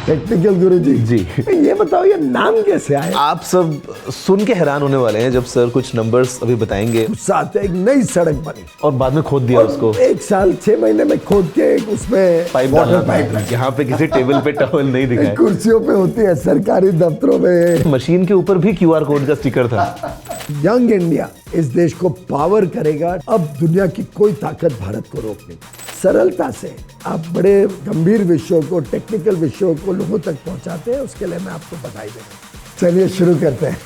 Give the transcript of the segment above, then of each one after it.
Technical गुरुजी जी। ये बताओ ये नाम कैसे आया? आप सब सुन के हैरान होने वाले हैं जब सर कुछ नंबर्स अभी बताएंगे। साथ एक नई सड़क बनी और बाद में खोद दिया उसको, 1 साल 6 महीने में खोद के उसमें वाटर पाइप यहाँ पे किसी टेबल पे टॉवल नहीं दिखा है। कुर्सियों पे होती है सरकारी दफ्तरों में। मशीन के ऊपर भी QR कोड का स्टिकर था। यंग इंडिया इस देश को पावर करेगा। अब दुनिया की कोई ताकत भारत को रोक नहीं। सरलता से आप बड़े गंभीर विषयों को, टेक्निकल विषयों को लोगों तक पहुंचाते हैं, उसके लिए मैं आपको बधाई देता। चलिए शुरू करते हैं।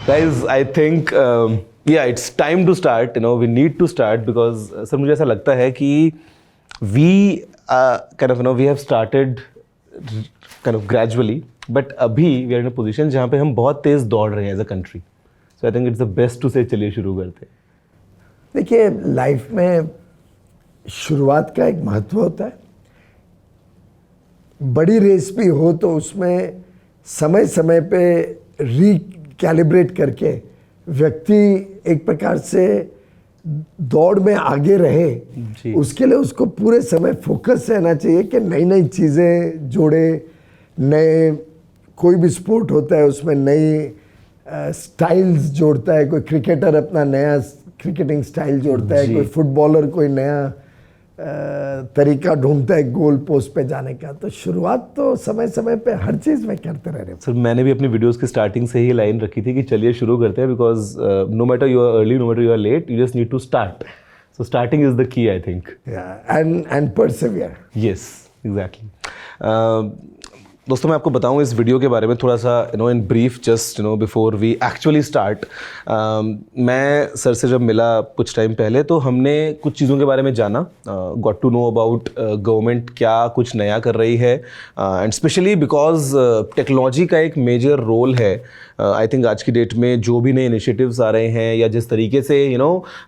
Guys, I think yeah, it's time to start. You know, we need to start because sir मुझे ऐसा लगता है कि we kind of we have started kind of gradually, but अभी we are in a position जहाँ पे हम बहुत तेज दौड़ रहे हैं as a country. So I think it's the best to say चलिए शुरू करते हैं। देखिए लाइफ में शुरुआत का एक महत्व होता है। बड़ी रेस भी हो तो उसमें समय समय पे रिकैलिब्रेट करके व्यक्ति एक प्रकार से दौड़ में आगे रहे। उसके लिए उसको पूरे समय फोकस रहना चाहिए कि नई नई चीज़ें जोड़े। नए कोई भी स्पोर्ट होता है उसमें नई स्टाइल्स जोड़ता है। कोई क्रिकेटर अपना नया क्रिकेटिंग स्टाइल जोड़ता है, कोई फुटबॉलर कोई नया तरीका ढूंढता है गोल पोस्ट पे जाने का। तो शुरुआत तो समय समय पे हर चीज़ में करते रह रहे। सर मैंने भी अपनी वीडियोस की स्टार्टिंग से ही लाइन रखी थी कि चलिए शुरू करते हैं, because no matter you are early, no matter you are late, you just need to start. So starting is the key, I think. And persevere. Yes, exactly. दोस्तों मैं आपको बताऊं इस वीडियो के बारे में थोड़ा सा in brief, just before we actually start. मैं सर से जब मिला कुछ टाइम पहले तो हमने कुछ चीज़ों के बारे में जाना, got to know about government क्या कुछ नया कर रही है, एंड स्पेशली बिकॉज टेक्नोलॉजी का एक मेजर रोल है। आई थिंक आज की डेट में जो भी नए इनिशिएटिव्स आ रहे हैं या जिस तरीके से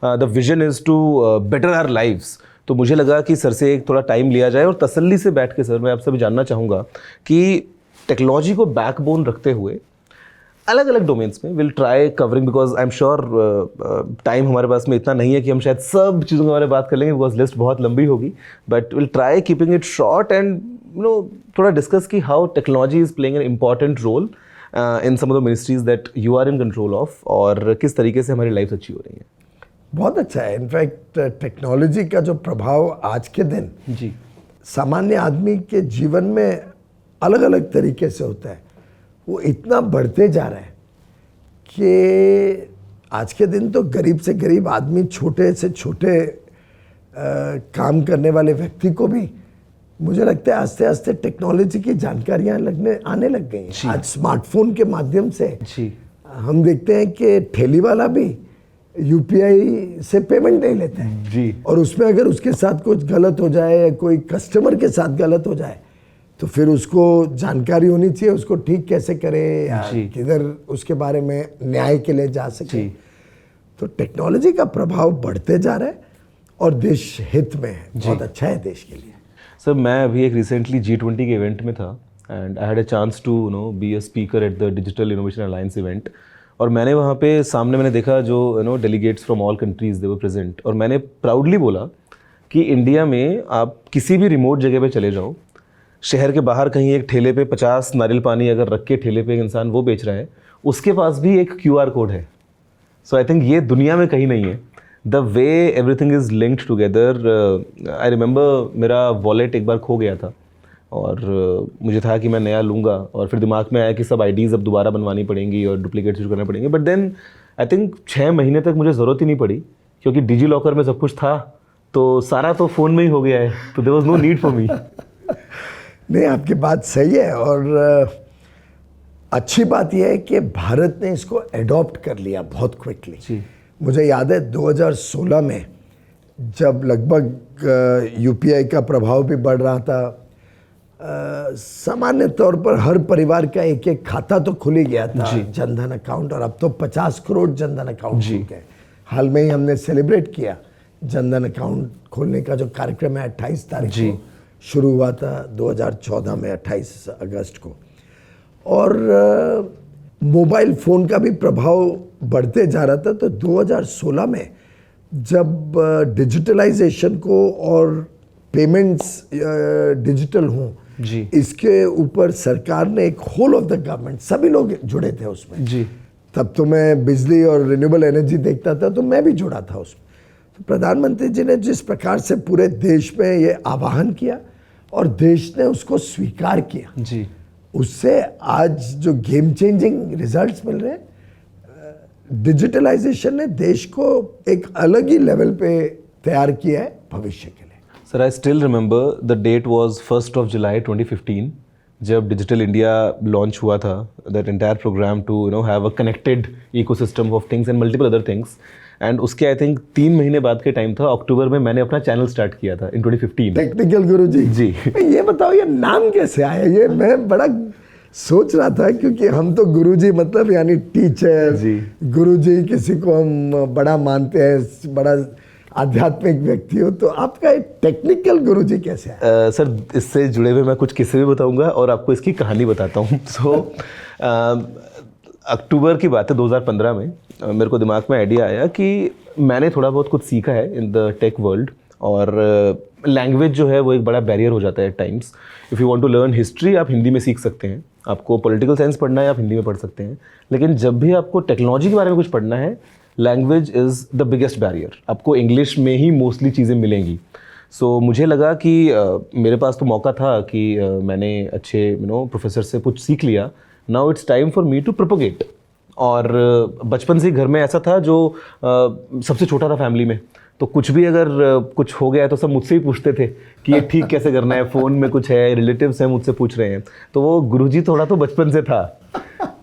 the vision is to better our lives, तो मुझे लगा कि सर से एक थोड़ा टाइम लिया जाए और तसल्ली से बैठ के सर मैं आपसे भी जानना चाहूँगा कि टेक्नोलॉजी को बैकबोन रखते हुए अलग अलग डोमेन्स में will try covering, because I am sure time हमारे पास में इतना नहीं है कि हम शायद सब चीज़ों के बारे में बात कर लेंगे, बिकॉज लिस्ट बहुत लंबी होगी, but will try keeping it short and थोड़ा डिस्कस की how technology is playing an important role in some of the ministries that you are in control of, और किस तरीके से हमारी लाइफ अच्छी हो रही है। बहुत अच्छा है। इनफैक्ट टेक्नोलॉजी का जो प्रभाव आज के दिन जी सामान्य आदमी के जीवन में अलग अलग तरीके से होता है, वो इतना बढ़ते जा रहा है कि आज के दिन तो गरीब से गरीब आदमी, छोटे से छोटे काम करने वाले व्यक्ति को भी मुझे लगता है आस्ते आस्ते टेक्नोलॉजी की जानकारियाँ आने लग गई हैं। आज स्मार्टफोन के माध्यम से हम देखते हैं कि ठेली वाला भी UPI से पेमेंट नहीं लेते हैं जी, और उसमें अगर उसके साथ कुछ गलत हो जाए या कोई कस्टमर के साथ गलत हो जाए तो फिर उसको जानकारी होनी चाहिए उसको ठीक कैसे करे या किधर उसके बारे में न्याय के लिए जा सके। तो टेक्नोलॉजी का प्रभाव बढ़ते जा रहा है और देश हित में है। बहुत अच्छा है देश के लिए। सर मैं अभी एक रिसेंटली G20 के इवेंट में था and I had a chance to be a speaker at the digital innovation alliance event, और मैंने वहाँ पे सामने मैंने देखा जो delegates from all countries they were present, और मैंने प्राउडली बोला कि इंडिया में आप किसी भी रिमोट जगह पे चले जाओ, शहर के बाहर कहीं एक ठेले पे 50 नारियल पानी अगर रख के ठेले पे एक इंसान वो बेच रहा है, उसके पास भी एक QR कोड है। सो आई थिंक ये दुनिया में कहीं नहीं है। The way everything is linked together. I remember मेरा वॉलेट एक बार खो गया था और मुझे था कि मैं नया लूँगा, और फिर दिमाग में आया कि सब IDs अब दोबारा बनवानी पड़ेंगी और डुप्लीकेट यूज करना पड़ेंगे, बट देन आई थिंक 6 महीने तक मुझे ज़रूरत ही नहीं पड़ी क्योंकि डिजी लॉकर में सब कुछ था, तो सारा तो फ़ोन में ही हो गया है, तो there was no need for me. नहीं, आपकी बात सही है, और अच्छी बात यह है कि भारत ने इसको एडॉप्ट कर लिया बहुत क्विकली। मुझे याद है 2016 में जब लगभग UPI का प्रभाव भी बढ़ रहा था, सामान्य तौर पर हर परिवार का एक एक खाता तो खुल ही गया था, जनधन अकाउंट, और अब तो 50 करोड़ जनधन अकाउंट खुल गए। हाल में ही हमने सेलिब्रेट किया जनधन अकाउंट खोलने का जो कार्यक्रम है 28 तारीख को शुरू हुआ था 2014 में 28 अगस्त को। और मोबाइल फ़ोन का भी प्रभाव बढ़ते जा रहा था। तो 2016 में जब डिजिटलाइजेशन को और पेमेंट्स डिजिटल हों जी इसके ऊपर सरकार ने एक होल ऑफ द गवर्नमेंट सभी लोग जुड़े थे उसमें जी। तब तो मैं बिजली और रिन्यूएबल एनर्जी देखता था तो मैं भी जुड़ा था उसमें। तो प्रधानमंत्री जी ने जिस प्रकार से पूरे देश में ये आह्वान किया और देश ने उसको स्वीकार किया जी उससे आज जो गेम चेंजिंग रिजल्ट्स मिल रहे हैं, डिजिटलाइजेशन ने देश को एक अलग ही लेवल पे तैयार किया है भविष्य के लिए। Sir I still remember the date was 1 July 2015 जब डिजिटल इंडिया लॉन्च हुआ था, that entire program to have a connected ecosystem of things and multiple other things. And उसके आई थिंक 3 महीने बाद के टाइम था, अक्टूबर में मैंने अपना चैनल स्टार्ट किया था इन 2015। टेक्निकल गुरुजी जी। ये बताओ ये नाम कैसे आया? ये मैं बड़ा सोच रहा था क्योंकि हम तो गुरुजी मतलब यानी टीचर जी। गुरुजी किसी को हम बड़ा मानते हैं, बड़ा आध्यात्मिक व्यक्ति हो, तो आपका टेक्निकल गुरुजी कैसे आया? सर इससे जुड़े हुए मैं कुछ किस्से भी बताऊंगा और आपको इसकी कहानी बताता हूँ। सो अक्टूबर की बात है 2015 में मेरे को दिमाग में आइडिया आया कि मैंने थोड़ा बहुत कुछ सीखा है इन द टेक वर्ल्ड और लैंग्वेज जो है वो एक बड़ा बैरियर हो जाता है at times. If you want to learn history आप हिंदी में सीख सकते हैं, आपको पॉलिटिकल साइंस पढ़ना है आप हिंदी में पढ़ सकते हैं, लेकिन जब भी आपको टेक्नोलॉजी के बारे में कुछ पढ़ना है language is the biggest barrier. आपको इंग्लिश में ही मोस्टली चीज़ें मिलेंगी। सो मुझे लगा कि मेरे पास तो मौका था कि मैंने अच्छे प्रोफेसर से कुछ सीख लिया। Now it's time for me to propagate. और बचपन से घर में ऐसा था जो सबसे छोटा था फैमिली में, तो कुछ भी अगर कुछ हो गया तो सब मुझसे ही पूछते थे कि ये ठीक कैसे करना है, फ़ोन में कुछ है, रिलेटिव्स हैं मुझसे पूछ रहे हैं। तो वो गुरुजी थोड़ा तो बचपन से था।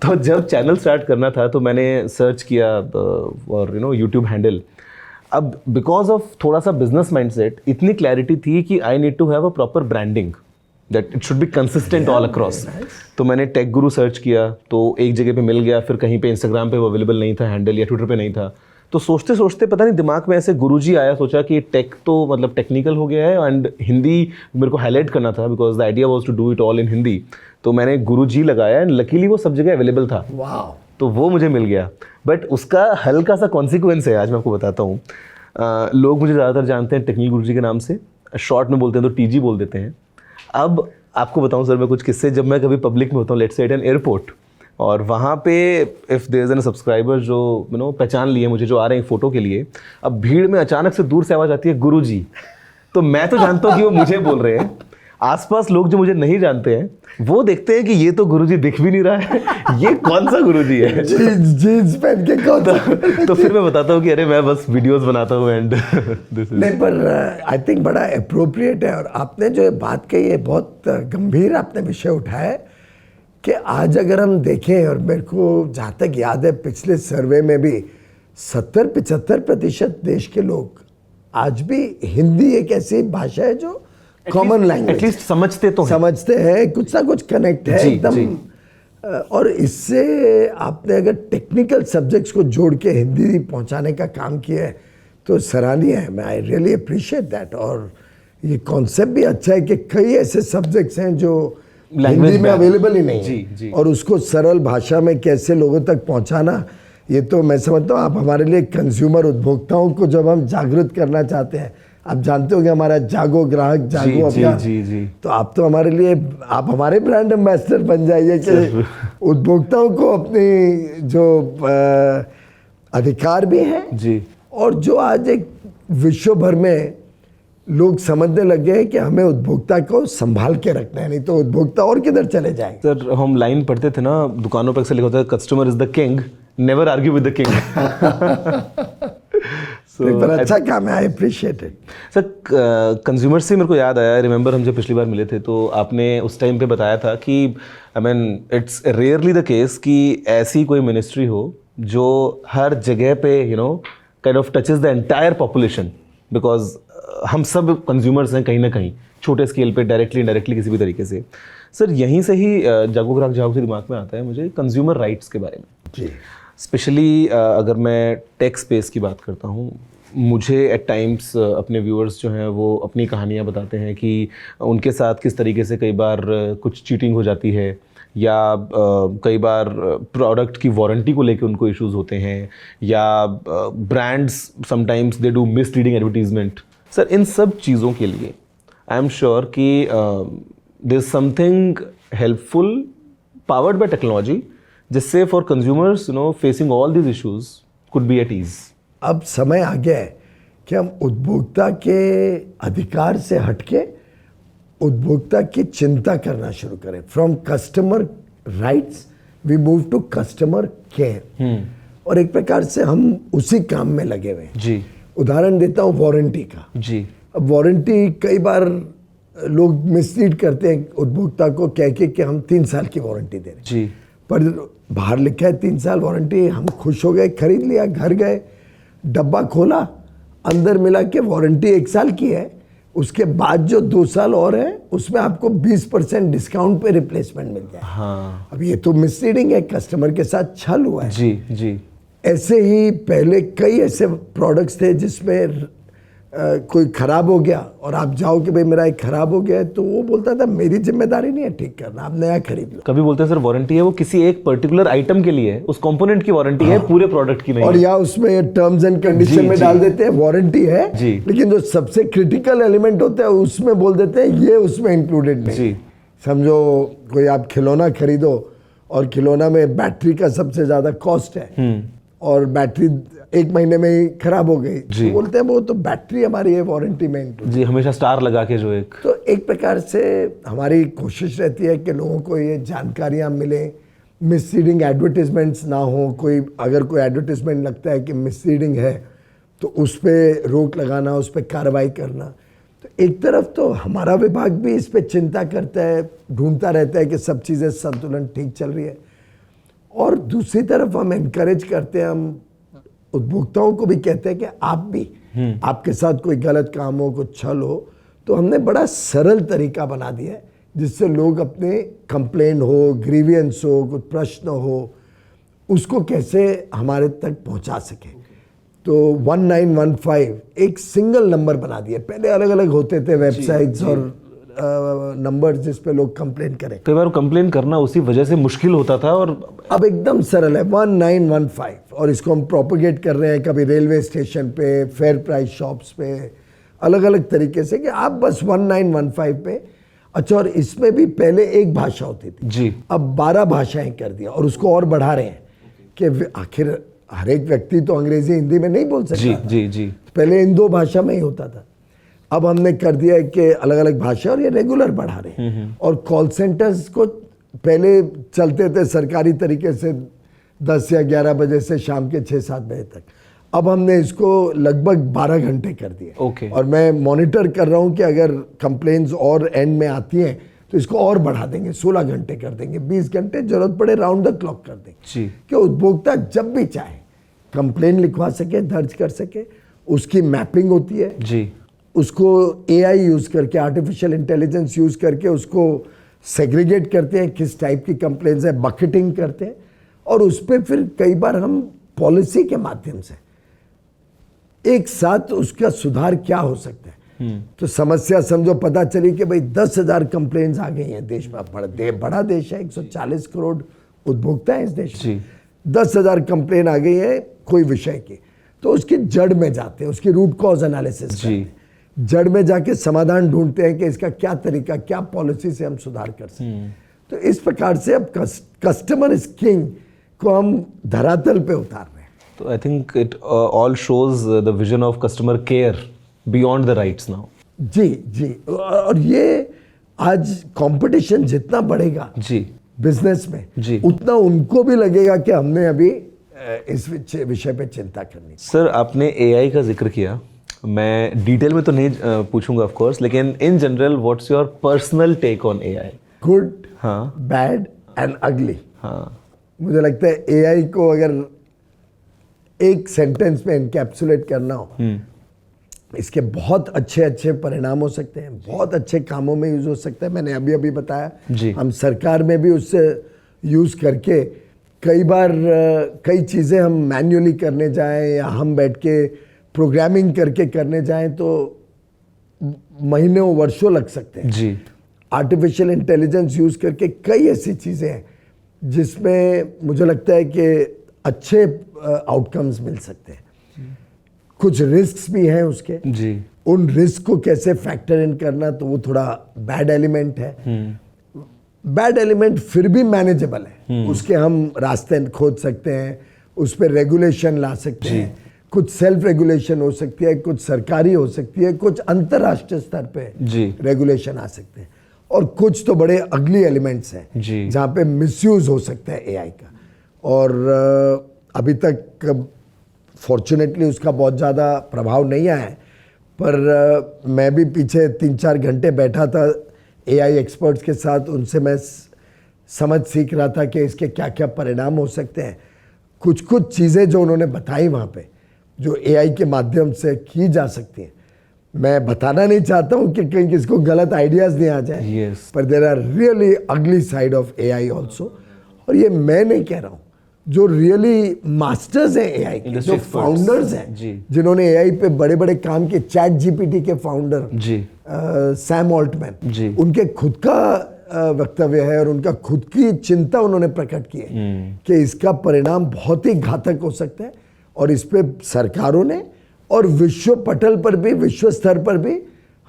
तो जब चैनल स्टार्ट करना था तो मैंने सर्च किया और यूट्यूब हैंडल। अब बिकॉज ऑफ थोड़ा सा बिजनेस माइंडसेट इतनी क्लैरिटी थी कि I need to have a proper branding that it should be consistent all across. तो मैंने टेक गुरु सर्च किया तो एक जगह पे मिल गया, फिर कहीं पे इंस्टाग्राम पे वो अवेलेबल नहीं था हैंडल या ट्विटर पे नहीं था। तो सोचते सोचते पता नहीं दिमाग में ऐसे गुरुजी आया, सोचा कि टेक तो मतलब टेक्निकल हो गया है एंड हिंदी मेरे को हाईलाइट करना था because the idea was to do it all in Hindi. तो मैंने गुरुजी लगाया एंड लकीली वो सब जगह अवेलेबल था। वाह। तो वो मुझे मिल गया। बट उसका हल्का सा कॉन्सिक्वेंस है, आज मैं आपको बताता हूँ। लोग मुझे ज़्यादातर जानते हैं टेक्निकल गुरुजी के नाम से, शॉर्ट में बोलते हैं तो टीजी बोल देते हैं। अब आपको बताऊं सर मैं कुछ किस्से, जब मैं कभी पब्लिक में होता हूँ, let's say eight an airport, और वहाँ पे if there is an subscriber जो पहचान लिए मुझे, जो आ रहे हैं फ़ोटो के लिए, अब भीड़ में अचानक से दूर से आवाज़ आती है गुरुजी, तो मैं तो जानता हूँ कि वो मुझे बोल रहे हैं। आसपास लोग जो मुझे नहीं जानते हैं वो देखते हैं कि ये तो गुरुजी दिख भी नहीं रहा है, ये कौन सा गुरुजी है। जीन्स पहन के कौन सा? तो फिर मैं बताता हूँ कि अरे मैं बस वीडियोस बनाता हूँ एंड नहीं, पर आई थिंक बड़ा अप्रोप्रिएट है। और आपने जो बात कही है बहुत गंभीर आपने विषय उठाया है कि आज अगर हम देखें, और मेरे को जहाँ तक याद है पिछले सर्वे में भी 70-75% देश के लोग आज भी हिंदी एक ऐसी भाषा है जो कॉमन लैंग्वेज एटलीस्ट समझते तो समझते हैं, कुछ ना कुछ कनेक्ट है एकदम। और इससे आपने अगर टेक्निकल सब्जेक्ट्स को जोड़ के हिंदी पहुंचाने का काम किया है तो सराहनीय है। मैं आई रियली अप्रिशिएट दैट। और ये कॉन्सेप्ट भी अच्छा है कि कई ऐसे सब्जेक्ट्स हैं जो हिंदी में अवेलेबल ही नहीं है, और उसको सरल भाषा में कैसे लोगों तक पहुंचाना, ये तो मैं समझता हूँ आप हमारे लिए कंज्यूमर उपभोक्ताओं को जब हम जागृत करना चाहते हैं, आप जानते हो कि हमारा जागो ग्राहक जागो अभियान, तो आप तो हमारे लिए, आप हमारे ब्रांड एम्बेसडर बन जाइए कि उपभोक्ताओं को अपनी जो अधिकार भी हैं जी, और जो आज एक विश्व भर में लोग समझने लग गए कि हमें उपभोक्ता को संभाल के रखना है, नहीं तो उपभोक्ता और किधर चले जाएंगे। सर हम लाइन पढ़ते थे ना दुकानों पर, अक्सर लिखा होता है customer is the king, never argue with the king. पर अच्छा काम है, I appreciate it. Sir consumer से मेरे को याद आया, रिमेंबर हम जब पिछली बार मिले थे तो आपने उस टाइम पे बताया था कि I mean it's rarely the case कि ऐसी कोई मिनिस्ट्री हो जो हर जगह पे kind of touches the entire population, because हम सब कंज्यूमर्स हैं कहीं ना कहीं, छोटे स्केल पे, डायरेक्टली इनडायरेक्टली किसी भी तरीके से। सर यहीं से ही जागो ग्राहक जागो से दिमाग में आता है मुझे कंज्यूमर राइट्स के बारे में जी। स्पेशली अगर मैं टेक स्पेस की बात करता हूँ, मुझे एट टाइम्स अपने व्यूअर्स जो हैं वो अपनी कहानियाँ बताते हैं कि उनके साथ किस तरीके से कई बार कुछ चीटिंग हो जाती है, या कई बार प्रोडक्ट की वारंटी को लेके उनको इश्यूज होते हैं, या brands sometimes they do misleading advertisement. Sir इन सब चीज़ों के लिए आई एम श्योर कि there is something helpful powered by technology जिससे for consumers facing all these issues could be at ease. अब समय आ गया है कि हम उपभोक्ता के अधिकार से हटके उपभोक्ता की चिंता करना शुरू करें. From customer rights we move to customer care. और एक प्रकार से हम उसी काम में लगे हुए हैं. जी. उदाहरण देता हूँ वारंटी का. जी. अब वारंटी कई बार लोग मिसलीड करते हैं उपभोक्ता को कह के कि हम 3 साल की वारंटी दे रहे हैं. जी. पर बाहर लिखा है 3 साल वारंटी. हम खुश हो गए, खरीद लिया, घर गए, डब्बा खोला, अंदर मिला कि वारंटी 1 साल की है. उसके बाद जो 2 साल और है उसमें आपको 20% डिस्काउंट पे रिप्लेसमेंट मिल जाए. हाँ. अब ये तो मिसलीडिंग है, कस्टमर के साथ छल हुआ है. जी. जी. ऐसे ही पहले कई ऐसे प्रोडक्ट्स थे जिसमें कोई खराब हो गया और आप जाओ कि भाई मेरा एक खराब हो गया है, तो वो बोलता था मेरी जिम्मेदारी नहीं है ठीक करना, आप नया खरीद लो. कभी बोलते हैं सर वारंटी है वो किसी एक पर्टिकुलर आइटम के लिए है, उस कंपोनेंट की वारंटी है, पूरे प्रोडक्ट की नहीं और है. या उसमें टर्म्स एंड कंडीशन में डाल देते हैं वारंटी है, लेकिन जो सबसे क्रिटिकल एलिमेंट होता है उसमें बोल देते हैं ये उसमें इंक्लूडेड नहीं. जी. समझो कोई आप खिलौना खरीदो और खिलौना में बैटरी का सबसे ज्यादा कॉस्ट है और बैटरी 1 महीने में ही खराब हो गई, तो बोलते हैं वो तो बैटरी हमारी है वारंटी में इंक्लूड. जी. हमेशा स्टार लगा के जो एक. तो एक प्रकार से हमारी कोशिश रहती है कि लोगों को ये जानकारियां मिले, मिसलीडिंग एडवर्टीजमेंट्स ना हो. अगर कोई एडवर्टीजमेंट लगता है कि मिसलीडिंग है तो उस पर रोक लगाना, उस पर कार्रवाई करना. तो एक तरफ तो हमारा विभाग भी इस पर चिंता करता है, ढूंढता रहता है कि सब चीज़ें संतुलन ठीक चल रही है, और दूसरी तरफ हम इनकरेज करते हैं, हम उपभोक्ताओं को भी कहते हैं कि आप भी आपके साथ कोई गलत काम हो, कुछ छल हो, तो हमने बड़ा सरल तरीका बना दिया है जिससे लोग अपने कंप्लेन हो, ग्रीवियंस हो, कुछ प्रश्न हो, उसको कैसे हमारे तक पहुंचा सके. तो 1915 एक सिंगल नंबर बना दिया. पहले अलग अलग होते थे वेबसाइट्स और नंबर जिस पे लोग कंप्लेन करें. कई बार कंप्लेन करना उसी वजह से मुश्किल होता था, और अब एकदम सरल है 1915. और इसको हम प्रोपोगेट कर रहे हैं कभी रेलवे स्टेशन पे, फेयर प्राइस शॉप्स पे, अलग अलग तरीके से कि आप बस 1915 पे. अच्छा, और इसमें भी पहले एक भाषा होती थी जी. अब 12 भाषाएं कर दिया और उसको और बढ़ा रहे हैं कि आखिर हर एक व्यक्ति तो अंग्रेजी हिंदी में नहीं बोल सकता. जी. जी. जी. पहले इन 2 भाषा में ही होता था. अब हमने कर दिया है कि अलग अलग भाषा, और ये रेगुलर बढ़ा रहे हैं. और कॉल सेंटर्स को पहले चलते थे सरकारी तरीके से 10 या 11 बजे से शाम के 6-7 बजे तक. अब हमने इसको लगभग 12 घंटे कर दिए. ओके. और मैं मॉनिटर कर रहा हूँ कि अगर कंप्लेंट्स और एंड में आती हैं तो इसको और बढ़ा देंगे, 16 घंटे कर देंगे, 20 घंटे, जरूरत पड़े राउंड द क्लॉक कर देंगे. जी. कि उपभोक्ता जब भी चाहे कंप्लेन लिखवा सके, दर्ज कर सके. उसकी मैपिंग होती है. जी. उसको AI यूज़ करके, आर्टिफिशियल इंटेलिजेंस यूज़ करके उसको सेग्रीगेट करते हैं किस टाइप की कंप्लेंट्स है, बकेटिंग करते हैं, और उस पर फिर कई बार हम पॉलिसी के माध्यम से एक साथ उसका सुधार क्या हो सकता है. तो समस्या समझो पता चली कि भाई 10,000 कंप्लेंट्स आ गई हैं देश में. बड़ा देश है, 140 करोड़ उपभोक्ता है इस देश में. 10,000 कंप्लेन आ गई है कोई विषय की, तो उसकी जड़ में जाते हैं, उसकी रूट कॉज एनालिसिस करते हैं, जड़ में जाके समाधान ढूंढते हैं कि इसका क्या तरीका, क्या पॉलिसी से हम सुधार कर सकते. तो इस प्रकार से अब कस्टमर इज किंग को हम धरातल पे उतार रहे हैं. तो I think it all shows the vision of customer care beyond the rights now. जी जी. और ये आज कंपटीशन जितना बढ़ेगा जी बिजनेस में, जी, उतना उनको भी लगेगा कि हमने अभी इस विषय पे चिंता करनी. सर आपने AI का जिक्र किया, मैं डिटेल में तो नहीं पूछूंगा ऑफ कोर्स, लेकिन in general what's your personal take on AI? Good, हाँ, बैड एंड अगली. हाँ. मुझे लगता है AI को अगर एक सेंटेंस में एनकैप्सुलेट करना हो, इसके बहुत अच्छे अच्छे परिणाम हो सकते हैं, बहुत अच्छे कामों में यूज हो सकता है. मैंने अभी अभी बताया जी. हम सरकार में भी उससे यूज करके कई बार कई चीज़ें हम मैन्युअली करने जाएं या हम बैठ के प्रोग्रामिंग करके करने जाएं तो महीनों वर्षों लग सकते हैं. जी. आर्टिफिशियल इंटेलिजेंस यूज करके कई ऐसी चीज़ें हैं जिसमें मुझे लगता है कि अच्छे आउटकम्स मिल सकते हैं. कुछ रिस्क्स भी हैं उसके, जी उन रिस्क को कैसे फैक्टर इन करना, तो वो थोड़ा बैड एलिमेंट है। बैड एलिमेंट फिर भी मैनेजेबल है, उसके हम रास्ते खोज सकते हैं, उस पर रेगुलेशन ला सकते हैं, कुछ सेल्फ रेगुलेशन हो सकती है, कुछ सरकारी हो सकती है, कुछ अंतर्राष्ट्रीय स्तर पे रेगुलेशन आ सकते हैं, और कुछ तो बड़े अगली एलिमेंट्स हैं जहाँ पे मिसयूज हो सकता है एआई का। और अभी तक फॉर्चुनेटली उसका बहुत ज़्यादा प्रभाव नहीं आया है, पर मैं भी पीछे 3-4 घंटे बैठा था एआई एक्सपर्ट्स के साथ, उनसे मैं समझ सीख रहा था कि इसके क्या क्या परिणाम हो सकते हैं। कुछ कुछ चीज़ें जो उन्होंने बताई वहाँ पे, जो एआई के माध्यम से की जा सकती हैं, मैं बताना नहीं चाहता हूँ कि कहीं किसको गलत आइडियाज़ नहीं आ जाए, पर देयर आर रियली अगली साइड ऑफ एआई ऑल्सो। और ये मैं नहीं कह रहा हूँ, जो रियली मास्टर्स हैं एआई के, जो फाउंडर्स हैं, जिन्होंने एआई पे बड़े बड़े काम किए, चैट जीपीटी के फाउंडर सैम ऑल्टमैन, उनके खुद का वक्तव्य है और उनका खुद की चिंता उन्होंने प्रकट की है कि इसका परिणाम बहुत ही घातक हो सकता है, और इस पे सरकारों ने और विश्व पटल पर भी, विश्व स्तर पर भी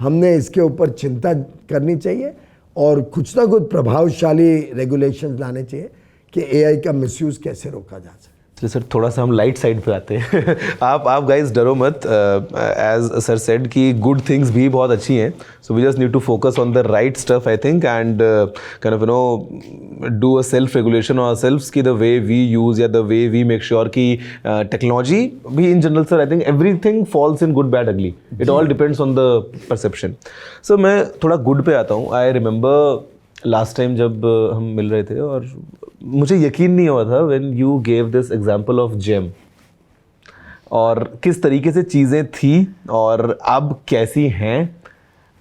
हमने इसके ऊपर चिंता करनी चाहिए और कुछ ना कुछ प्रभावशाली रेगुलेशंस लाने चाहिए कि एआई का मिसयूज कैसे रोका जा सके। तो सर थोड़ा सा हम लाइट साइड पे आते हैं। आप गाइस डरो मत, एज सर सेड कि गुड थिंग्स भी बहुत अच्छी हैं, so we just need to focus on the right stuff I think, and kind of you know do a self regulation on ourselves कि द वे वी यूज़ या the way we make sure कि technology भी in general sir I think everything falls in good bad ugly, it all depends on the perception. So मैं थोड़ा good पे आता हूँ। I remember last time जब हम मिल रहे थे और मुझे यकीन नहीं हुआ था when you gave this example of GeM, और किस तरीके से चीज़ें थी और अब कैसी हैं,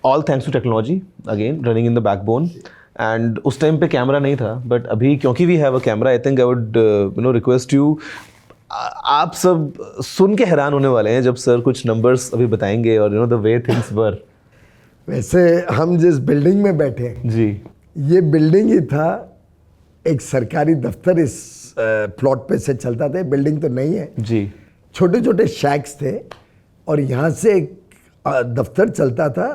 all thanks to technology again running in the backbone. And उस टाइम पे कैमरा नहीं था, बट अभी क्योंकि we have a camera, I think I would you know request you, आप सब सुन के हैरान होने वाले हैं जब सर कुछ नंबर्स अभी बताएंगे और you know the way things were. वैसे हम जिस बिल्डिंग में बैठे हैं जी, ये बिल्डिंग ही था, एक सरकारी दफ्तर इस प्लॉट पे से चलता था। बिल्डिंग तो नहीं है जी, छोटे छोटे शैक्स थे और यहाँ से एक दफ्तर चलता था।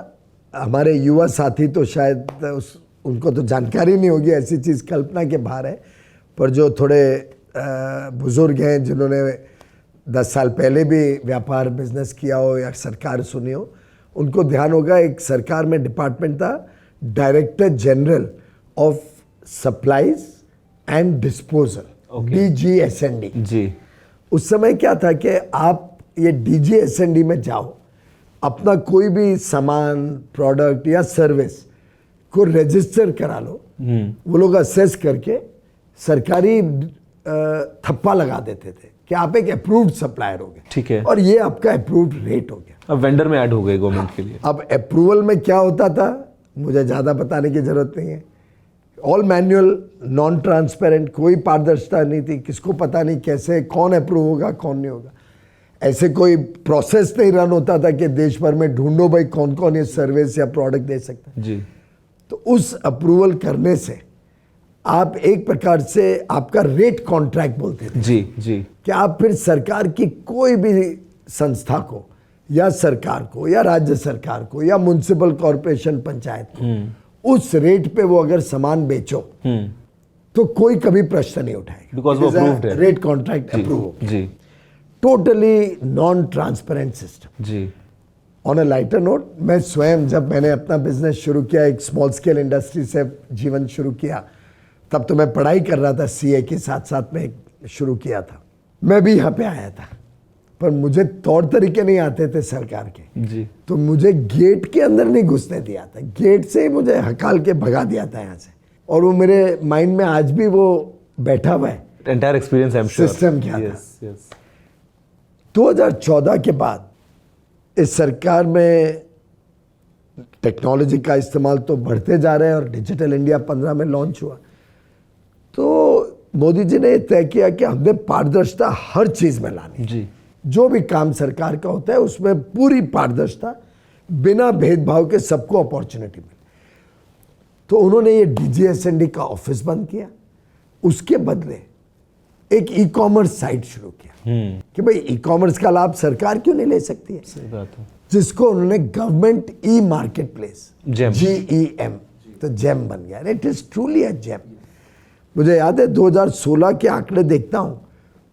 हमारे युवा साथी तो शायद उनको तो जानकारी नहीं होगी, ऐसी चीज़ कल्पना के बाहर है, पर जो थोड़े बुजुर्ग हैं जिन्होंने 10 साल पहले भी व्यापार बिजनेस किया हो या सरकार सुनी हो, उनको ध्यान होगा एक सरकार में डिपार्टमेंट था, director general of supplies and disposal, DGSND जी। उस समय क्या था कि आप ये DGSND में जाओ, अपना कोई भी सामान, प्रोडक्ट या सर्विस को रजिस्टर करा लो, वो लोग असेस करके सरकारी थप्पा लगा देते थे कि आप एक अप्रूव्ड सप्लायर हो गए। ठीक है। और ये आपका अप्रूव्ड रेट हो गया। अब वेंडर में ऐड हो गए गवर्नमेंट के लिए। अब अप्रूवल में क्या होता था मुझे ज़्यादा बताने की ज़रूरत नहीं है, ऑल मैनुअल, नॉन ट्रांसपेरेंट, कोई पारदर्शिता नहीं थी, किसको पता नहीं कैसे कौन अप्रूव होगा कौन नहीं होगा। ऐसे कोई प्रोसेस नहीं रन होता था कि देश भर में ढूंढो भाई कौन कौन ये सर्विस या प्रोडक्ट दे सकता है। जी। तो उस अप्रूवल करने से आप एक प्रकार से आपका रेट कॉन्ट्रैक्ट बोलते थे। जी जी। कि आप फिर सरकार की कोई भी संस्था को या सरकार को या राज्य सरकार को या म्युनिसिपल कॉरपोरेशन पंचायत को उस रेट पे वो अगर सामान बेचो तो कोई कभी प्रश्न नहीं उठाएगा, बिकॉज वो अप्रूव्ड है, रेट कॉन्ट्रैक्ट अप्रूव। जी। Totally non transparent system. जी। ऑन अ लाइटर नोट, मैं स्वयं जब मैंने अपना बिजनेस शुरू किया, एक स्मॉल स्केल इंडस्ट्री से जीवन शुरू किया, तब तो मैं पढ़ाई कर रहा था, CA के साथ साथ में शुरू किया था। मैं भी यहाँ पे आया था, पर मुझे तौर तरीके नहीं आते थे सरकार के। जी। तो मुझे गेट के अंदर नहीं घुसने दिया था, गेट से ही मुझे हकाल के भगा दिया था यहाँ से, और वो मेरे माइंड में आज भी वो बैठा हुआ है। Entire experience I am sure. System क्या था। यस। 2014 के बाद इस सरकार में टेक्नोलॉजी का इस्तेमाल तो बढ़ते जा रहे हैं और डिजिटल इंडिया 15 में लॉन्च हुआ, तो मोदी जी ने तय किया कि हमने पारदर्शिता हर चीज़ में लानी। जी। जो भी काम सरकार का होता है उसमें पूरी पारदर्शिता, बिना भेदभाव के सबको अपॉर्चुनिटी मिले। तो उन्होंने ये DGSND का ऑफिस बंद किया, उसके बदले एक ई कॉमर्स साइट शुरू किया कि भाई ई कॉमर्स का लाभ सरकार क्यों नहीं ले सकती है। सही बात है। जिसको उन्होंने government e marketplace GEM। GEM, तो जेम बन गया। It is truly a gem. मुझे याद है 2016 के आंकड़े देखता हूं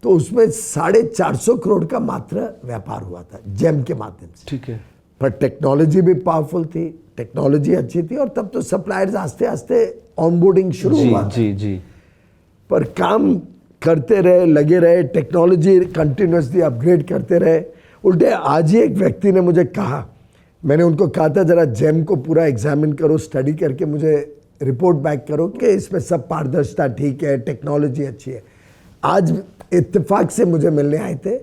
तो उसमें 450 करोड़ का मात्र व्यापार हुआ था जेम के माध्यम से। ठीक है। पर टेक्नोलॉजी भी पावरफुल थी, टेक्नोलॉजी अच्छी थी, और तब तो सप्लायर्स आस्ते आस्ते ऑनबोर्डिंग शुरू हुआ था। जी। पर काम करते रहे, लगे रहे, टेक्नोलॉजी कंटिन्यूसली अपग्रेड करते रहे। उल्टे आज ही एक व्यक्ति ने मुझे कहा, मैंने उनको कहा था जरा जेम को पूरा एग्जामिन करो, स्टडी करके मुझे रिपोर्ट बैक करो कि इसमें सब पारदर्शिता ठीक है, टेक्नोलॉजी अच्छी है। आज इत्तेफाक से मुझे मिलने आए थे,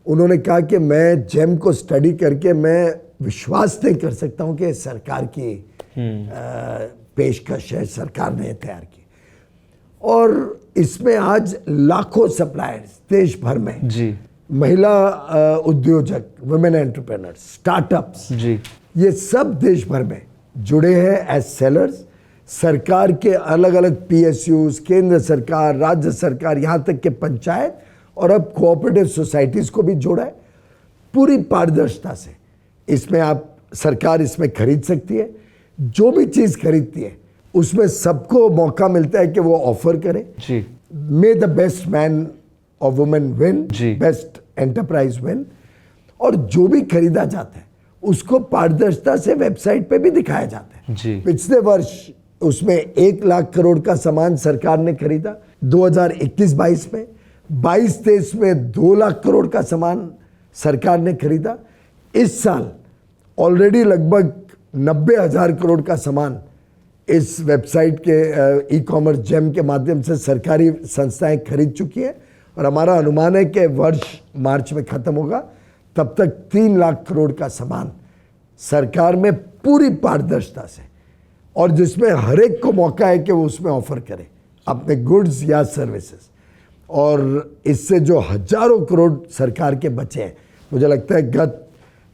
उन्होंने कहा कि मैं जेम को स्टडी करके मैं विश्वास नहीं कर सकता हूं कि सरकार की पेशकश है, सरकार ने तैयार की। और इसमें आज लाखों सप्लायर्स देश भर में जी, महिला उद्योजक, वुमेन एंटरप्रेन्योर्स, स्टार्टअप्स जी, ये सब देश भर में जुड़े हैं एज सेलर्स। सरकार के अलग अलग PSUs, केंद्र सरकार, राज्य सरकार, यहाँ तक के पंचायत और अब कोऑपरेटिव सोसाइटीज़ को भी जोड़ा है पूरी पारदर्शिता से। इसमें आप सरकार इसमें खरीद सकती है, जो भी चीज़ खरीदती है उसमें सबको मौका मिलता है कि वो ऑफर करे। जी, मे द बेस्ट मैन और वुमेन विन, जी। Best enterprise win. और जो भी खरीदा जाता है उसको पारदर्शिता से वेबसाइट पे भी दिखाया जाता है। जी। पिछले वर्ष उसमें 1 लाख करोड़ का सामान सरकार ने खरीदा 2021-22 में। 22-23 में 2 लाख करोड़ का सामान सरकार ने खरीदा। इस साल ऑलरेडी लगभग 90,000 करोड़ का सामान इस वेबसाइट के ई कॉमर्स जेम के माध्यम से सरकारी संस्थाएं खरीद चुकी हैं। और हमारा अनुमान है कि वर्ष मार्च में खत्म होगा, तब तक 3 लाख करोड़ का सामान सरकार में पूरी पारदर्शिता से, और जिसमें हर एक को मौका है कि वो उसमें ऑफर करे अपने गुड्स या सर्विसेज। और इससे जो हजारों करोड़ सरकार के बचे हैं, मुझे लगता है गत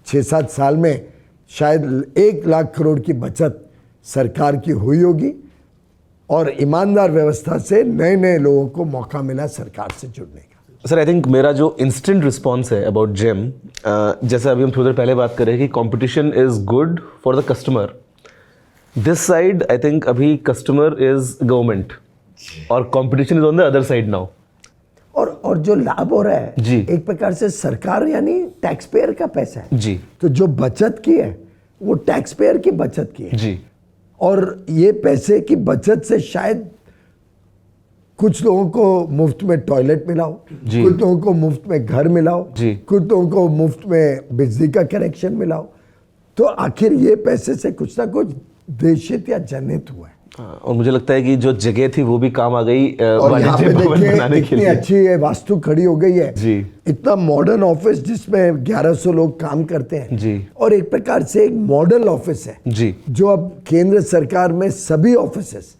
6-7 साल में शायद 1 लाख करोड़ की बचत सरकार की हुई होगी। और ईमानदार व्यवस्था से नए नए लोगों को मौका मिला सरकार से जुड़ने का। सर आई थिंक मेरा जो इंस्टेंट रिस्पॉन्स है अबाउट जेम, जैसे अभी हम थोड़ी देर पहले बात कर रहे हैं कि competition is good for the customer, this side I think अभी कस्टमर इज गवर्नमेंट और competition is on the other side now. और जो लाभ हो रहा है जी। एक प्रकार से सरकार यानी टैक्स पेयर का पैसा है जी, तो जो बचत की है वो टैक्स पेयर की बचत की है। जी, और ये पैसे की बचत से शायद कुछ लोगों को मुफ्त में टॉयलेट मिला हो, जी। कुछ लोगों को मुफ्त में घर मिला हो, जी। कुछ लोगों को मुफ्त में बिजली का कनेक्शन मिला हो। तो आखिर ये पैसे से कुछ ना कुछ देशित या जनहित हुआ है। और मुझे लगता है कि जो जगह थी वो भी काम आ गई और यहाँ पे वाणिज्य भवन देखिए बनाने के इतनी लिए। अच्छी है वास्तु खड़ी हो गई है जी। इतना मॉडर्न ऑफिस जिसमें 1100 लोग काम करते हैं जी। और एक प्रकार से एक मॉडल ऑफिस है जी, जो अब केंद्र सरकार में सभी ऑफिसेस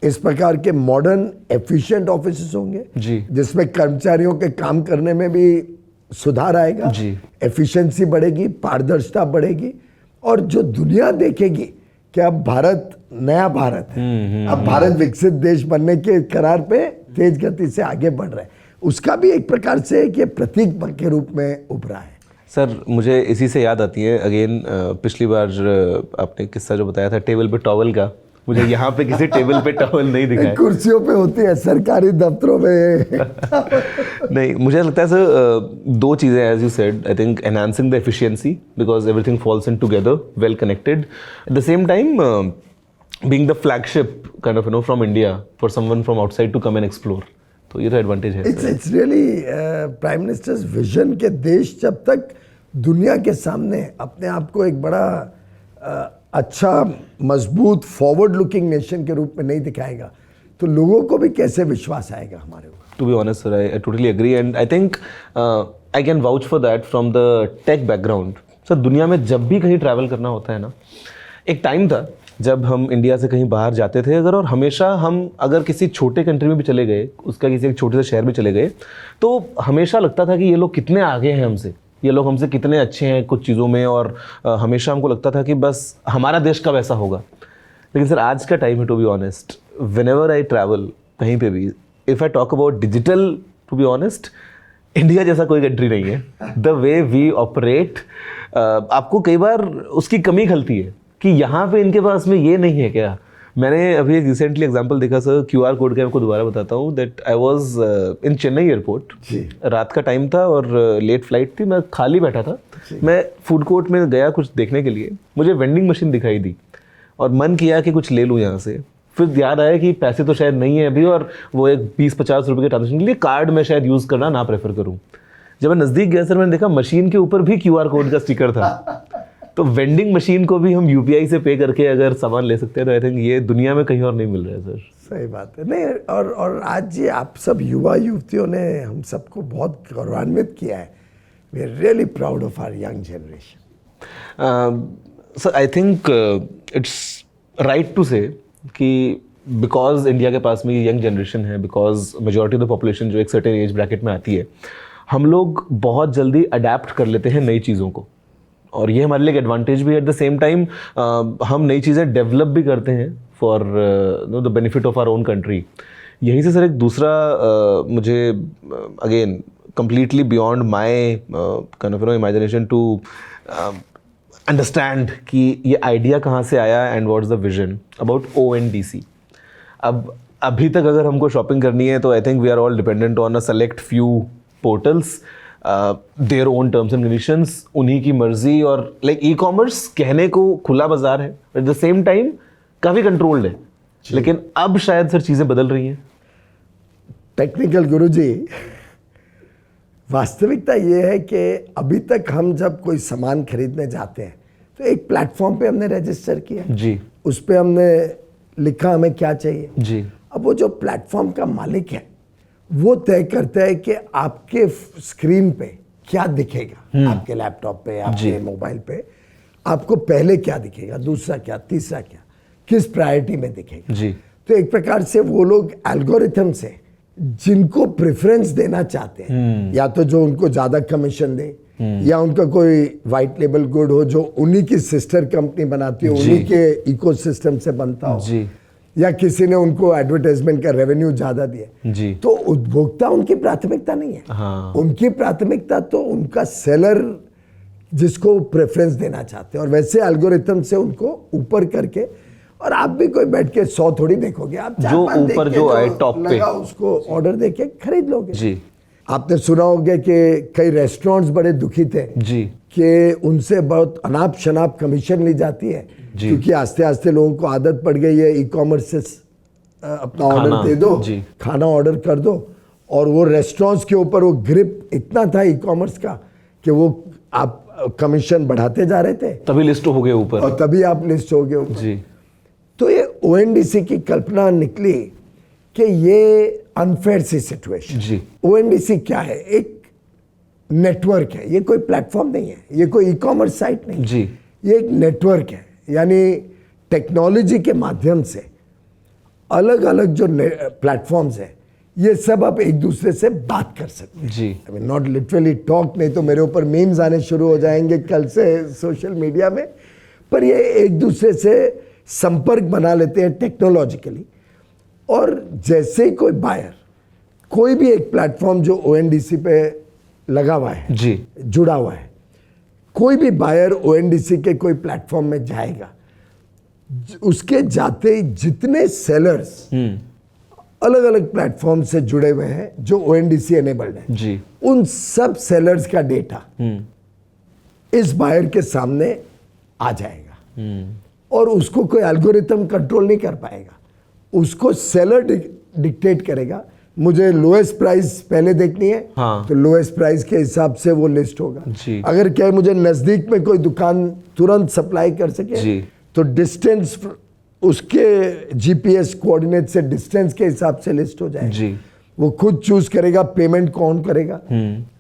इस प्रकार के मॉडर्न एफिशिएंट ऑफिसेस होंगे जी। जिसमें कर्मचारियों के काम करने में भी सुधार आएगा, जी। एफिशिएंसी बढ़ेगी, पारदर्शिता बढ़ेगी। और जो दुनिया देखेगी कि अब भारत नया भारत है, अब भारत विकसित देश बनने के करार पे तेज गति से आगे बढ़ रहा है, उसका भी एक प्रकार से एक प्रतीक के रूप में उभरा है। सर मुझे इसी से याद आती है अगेन, पिछली बार आपने किस्सा जो बताया था टेबल पे टॉवल का, मुझे यहाँ पे किसी टेबल पे टॉवल नहीं दिखा है। कुर्सियों पे होती है सरकारी दफ्तरों में। नहीं, मुझे लगता है सर 2 चीज़ें as you said, I think enhancing the efficiency because everything falls in together well connected, at the same time being the flagship kind of from India for someone from outside to come and explore, तो ये तो advantage है। It's really prime minister's vision के देश जब तक दुनिया के सामने अपने आप को एक बड़ा अच्छा मजबूत फॉरवर्ड लुकिंग नेशन के रूप में नहीं दिखाएगा तो लोगों को भी कैसे विश्वास आएगा हमारे ऊपर। To be honest sir, I totally agree and I think I can vouch for that from the tech background. Sir दुनिया में जब भी कहीं ट्रैवल करना होता है ना, एक टाइम था जब हम इंडिया से कहीं बाहर जाते थे अगर, और हमेशा हम अगर किसी छोटे कंट्री में भी चले गए, उसका किसी एक छोटे से शहर में चले गए, तो हमेशा लगता था कि ये लोग कितने आगे हैं हमसे, ये लोग हमसे कितने अच्छे हैं कुछ चीज़ों में, और हमेशा हमको लगता था कि बस हमारा देश कब ऐसा होगा। लेकिन सर आज का टाइम है to be honest, whenever I travel कहीं पे भी, if I talk about digital to be honest India जैसा कोई कंट्री नहीं है। द वे वी ऑपरेट, आपको कई बार उसकी कमी खलती है कि यहाँ पे इनके पास में ये नहीं है क्या। मैंने अभी एक रिसेंटली एग्जांपल देखा सर, QR कोड का आपको दोबारा बताता हूँ, that I was in Chennai airport, रात का टाइम था और लेट फ्लाइट थी, मैं खाली बैठा था, मैं फूड कोर्ट में गया कुछ देखने के लिए, मुझे वेंडिंग मशीन दिखाई दी और मन किया कि कुछ ले लूँ यहाँ से। फिर याद आया कि पैसे तो शायद नहीं है अभी और वो एक 20-50 रुपये के ट्रांजेक्शन के लिए कार्ड में शायद यूज़ करना ना प्रेफर करूँ। जब मैं नज़दीक गया सर, मैंने देखा मशीन के ऊपर भी QR कोड का स्टिकर था। तो वेंडिंग मशीन को भी हम UPI से पे करके अगर सामान ले सकते हैं तो आई थिंक ये दुनिया में कहीं और नहीं मिल रहा है सर। सही बात है। नहीं, और आज ये आप सब युवा युवतियों ने हम सबको बहुत गौरवान्वित किया है। We are really proud of our young generation. Sir I think it's right to say कि बिकॉज इंडिया के पास में ये यंग जनरेशन है, because majority of the population जो एक सर्टेन एज ब्रैकेट में आती है, हम लोग बहुत जल्दी अडेप्ट कर लेते हैं नई चीज़ों को और ये हमारे लिए एक एडवांटेज भी है। एट द सेम टाइम हम नई चीज़ें डेवलप भी करते हैं for the benefit of our own country. यहीं से सर एक दूसरा मुझे again completely beyond my kind of imagination to understand कि ये आइडिया कहाँ से आया and what is the vision about ONDC। अब अभी तक अगर हमको शॉपिंग करनी है तो I think we are all dependent on a select few portals, their own terms and conditions, उन्हीं की मर्जी। और लाइक ई-कॉमर्स कहने को खुला बाजार है, एट द सेम टाइम काफ़ी कंट्रोल्ड है, लेकिन अब शायद सर चीज़ें बदल रही हैं। टेक्निकल गुरुजी, वास्तविकता ये है कि अभी तक हम जब कोई सामान खरीदने जाते हैं तो एक प्लेटफॉर्म पे हमने रजिस्टर किया जी, उस पे हमने लिखा हमें क्या चाहिए जी। अब वो जो प्लेटफॉर्म का मालिक है वो तय करता है कि आपके स्क्रीन पे क्या दिखेगा, आपके लैपटॉप पे, आपके मोबाइल पे आपको पहले क्या दिखेगा, दूसरा क्या, तीसरा क्या, किस प्रायोरिटी में दिखेगा जी। तो एक प्रकार से वो लोग एल्गोरिथम से जिनको प्रेफरेंस देना चाहते हैं, या तो जो उनको ज्यादा कमीशन दे, या उनका कोई वाइट लेबल गुड हो जो उन्हीं की सिस्टर कंपनी बनाती हो, उन्हीं के इकोसिस्टम से बनता हो जी, या किसी ने उनको एडवर्टाइजमेंट का रेवेन्यू ज्यादा दिया जी। तो उपभोक्ता उनकी प्राथमिकता नहीं है। हाँ। उनकी प्राथमिकता तो उनका सेलर जिसको प्रेफरेंस देना चाहते हैं, और वैसे एल्गोरिथम से उनको ऊपर करके, और आप भी कोई बैठ के 100 थोड़ी देखोगे, आप जो ऊपर जो आए टॉप पे उसको ऑर्डर देके खरीद लोगे जी। आपने सुना होगा कि कई रेस्टोरेंट्स बड़े दुखी थे जी कि उनसे बहुत अनाप शनाप कमीशन ली जाती है क्योंकि आस्ते आस्ते लोगों को आदत पड़ गई है ई-कॉमर्स से अपना ऑर्डर दे दो, खाना ऑर्डर कर दो, और वो रेस्टोरेंट्स के ऊपर वो ग्रिप इतना था ई-कॉमर्स का कि वो आप कमीशन बढ़ाते जा रहे थे, तभी लिस्ट हो गए ऊपर, और तभी आप लिस्ट हो गए ऊपर जी। तो ये ONDC की कल्पना निकली कि ये अनफेयर सी सिचुएशन जी। ONDC क्या है? एक नेटवर्क है, ये कोई प्लेटफॉर्म नहीं है, ये कोई ई-कॉमर्स साइट नहीं जी। ये एक नेटवर्क है, यानी टेक्नोलॉजी के माध्यम से अलग अलग जो प्लेटफॉर्म्स है ये सब आप एक दूसरे से बात कर सकते हैं जी। I mean not literally talk, नहीं तो मेरे ऊपर मीम्स आने शुरू हो जाएंगे कल से सोशल मीडिया में, पर ये एक दूसरे से संपर्क बना लेते हैं टेक्नोलॉजिकली। और जैसे ही कोई बायर कोई भी एक प्लेटफॉर्म जो ONDC पे लगा हुआ है जी, जुड़ा हुआ है, कोई भी बायर ONDC के कोई प्लेटफॉर्म में जाएगा, उसके जाते ही जितने सेलर्स अलग अलग प्लेटफॉर्म से जुड़े हुए हैं जो ONDC एनेबल्ड है जी, उन सब सेलर्स का डेटा इस बायर के सामने आ जाएगा और उसको कोई एल्गोरिथम कंट्रोल नहीं कर पाएगा। उसको सेलर डिक्टेट करेगा, मुझे लोएस्ट प्राइस पहले देखनी है हाँ। तो लोएस्ट प्राइस के हिसाब से वो लिस्ट होगा जी। अगर क्या मुझे नजदीक में कोई दुकान तुरंत सप्लाई कर सके जी। तो डिस्टेंस उसके GPS कोऑर्डिनेट से डिस्टेंस के हिसाब से लिस्ट हो जाएगा जी। वो खुद चूज करेगा पेमेंट कौन करेगा,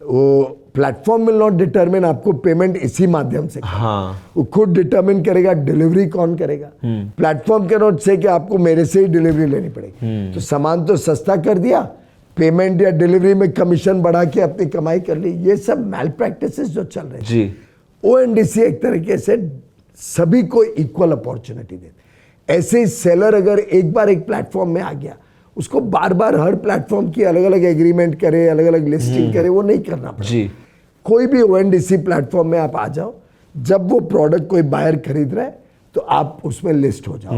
वो प्लेटफॉर्म विल नॉट डिटरमिन आपको पेमेंट इसी माध्यम से हाँ। वो खुद डिटरमिन करेगा डिलीवरी कौन करेगा। प्लेटफॉर्म के नॉट से कि आपको मेरे से ही डिलीवरी लेनी पड़ेगी, तो सामान तो सस्ता कर दिया, पेमेंट या डिलीवरी में कमीशन बढ़ा के अपनी कमाई कर ली। ये सब मैल प्रैक्टिसेस जो चल रहे हैं, ONDC एक तरीके से सभी को इक्वल अपॉर्चुनिटी देते। ऐसे ही सेलर अगर एक बार एक प्लेटफॉर्म में आ गया उसको बार बार हर प्लेटफॉर्म की अलग अलग एग्रीमेंट करे, अलग अलग लिस्टिंग करे, वो नहीं करना पड़ेगा। जी। कोई भी ONDC प्लेटफॉर्म में आप आ जाओ, जब वो प्रोडक्ट कोई बायर खरीद रहा है तो आप उसमें लिस्ट हो जाओ।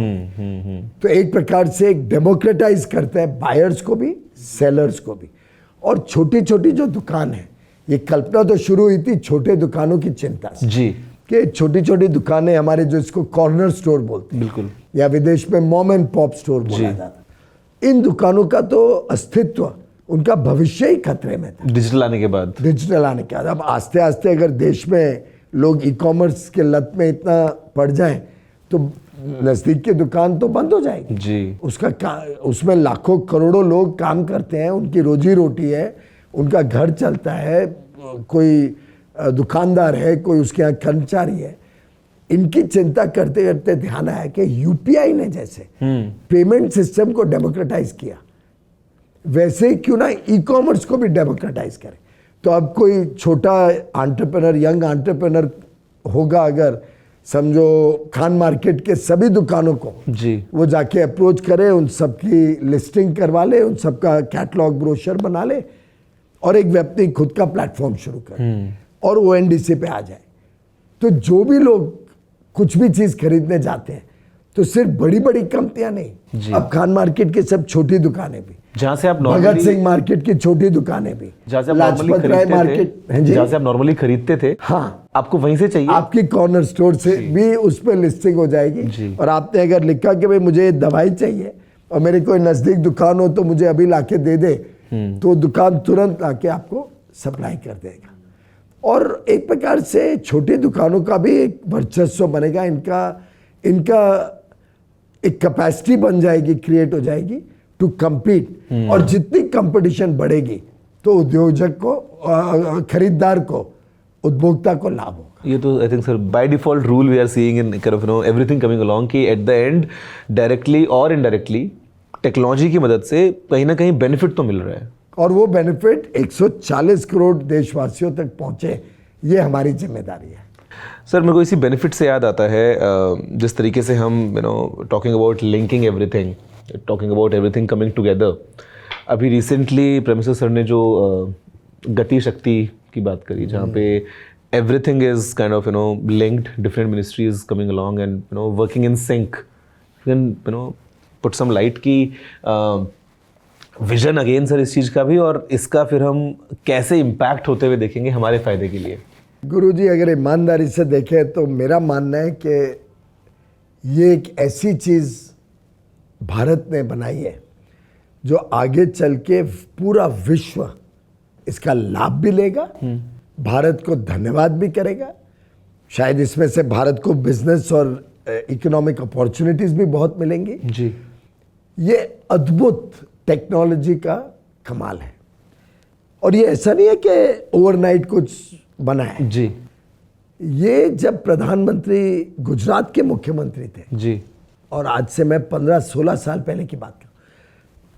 तो एक प्रकार से एक डेमोक्रेटाइज करता है बायर्स को भी, सेलर्स को भी। और छोटी छोटी जो दुकान है, ये कल्पना तो शुरू हुई थी छोटे दुकानों की चिंता से जी। कि छोटी छोटी दुकानें हमारे जो इसको कॉर्नर स्टोर बोलते हैं, बिल्कुल, या विदेश में मॉम एंड पॉप स्टोर बोला जाता, इन दुकानों का तो अस्तित्व, उनका भविष्य ही खतरे में था डिजिटल आने के बाद। डिजिटल आने के बाद। अब आस्ते आस्ते अगर देश में लोग ई-कॉमर्स के लत में इतना पड़ जाएं तो नज़दीक की दुकान तो बंद हो जाएगी जी। उसमें लाखों करोड़ों लोग काम करते हैं, उनकी रोजी रोटी है, उनका घर चलता है, कोई दुकानदार है, कोई उसके यहाँ कर्मचारी है। इनकी चिंता करते करते ध्यान आया कि यूपीआई ने जैसे पेमेंट सिस्टम को डेमोक्रेटाइज किया, वैसे ही क्यों ना ई-कॉमर्स को भी डेमोक्रेटाइज करें। तो अब कोई छोटा एंटरप्रेन्योर, यंग एंटरप्रेन्योर होगा, अगर समझो खान मार्केट के सभी दुकानों को जी, वो जाके अप्रोच करे, उन सबकी लिस्टिंग करवा ले, उन सबका कैटलॉग ब्रोशर बना ले और एक व्यक्ति खुद का प्लेटफॉर्म शुरू करे और ONDC पे आ जाए, तो जो भी लोग कुछ भी चीज़ खरीदने जाते हैं तो सिर्फ बड़ी बड़ी कंपनियां नहीं, अब खान मार्केट की सब छोटी दुकानें भी, जहाँ से आप भगत नॉर्मली, सिंह मार्केट की छोटी दुकानें भी, जहाँ से आप लाजपत नॉर्मली राय खरीदते मार्केट, थे, हैं जी? जहाँ से आप नॉर्मली खरीदते थे, हाँ, आपको वहीं से चाहिए, आपकी कॉर्नर स्टोर से भी उस पर लिस्टिंग हो जाएगी। और आपने अगर लिखा कि भाई मुझे ये दवाई चाहिए और मेरे कोई नज़दीक दुकान हो तो मुझे अभी लाके दे दे, तो दुकान तुरंत लाके आपको सप्लाई कर देगा। और एक प्रकार से छोटी दुकानों का भी एक वर्चस्व बनेगा, इनका एक कैपेसिटी बन जाएगी, क्रिएट हो जाएगी टू कम्पीट। और जितनी कंपटीशन बढ़ेगी तो उद्योजक को, खरीदार को, उपभोक्ता को लाभ होगा। ये तो I think sir by default rule we are seeing in kind of everything coming along कि एट द एंड डायरेक्टली और इनडायरेक्टली टेक्नोलॉजी की मदद से कहीं ना कहीं बेनिफिट तो मिल रहा है, और वो बेनिफिट 140 करोड़ देशवासियों तक पहुंचे, ये हमारी जिम्मेदारी है। सर मेरे को इसी बेनिफिट से याद आता है जिस तरीके से हम talking about linking everything, talking about everything coming together, अभी रिसेंटली प्रेमिसेस सर ने जो गति शक्ति की बात करी, जहाँ पे everything is kind of linked, different ministries coming along and working in sync, put some light की विजन अगेन सर इस चीज़ का भी, और इसका फिर हम कैसे इम्पैक्ट होते हुए देखेंगे हमारे फ़ायदे के लिए। गुरुजी अगर ईमानदारी से देखें तो मेरा मानना है कि ये एक ऐसी चीज़ भारत ने बनाई है जो आगे चल के पूरा विश्व इसका लाभ भी लेगा, भारत को धन्यवाद भी करेगा, शायद इसमें से भारत को बिजनेस और इकोनॉमिक अपॉर्चुनिटीज़ भी बहुत मिलेंगी जी। ये अद्भुत टेक्नोलॉजी का कमाल है, और ये ऐसा नहीं है कि ओवरनाइट कुछ बना है जी। ये जब प्रधानमंत्री गुजरात के मुख्यमंत्री थे जी, और आज से मैं 15-16 साल पहले की बात करूं,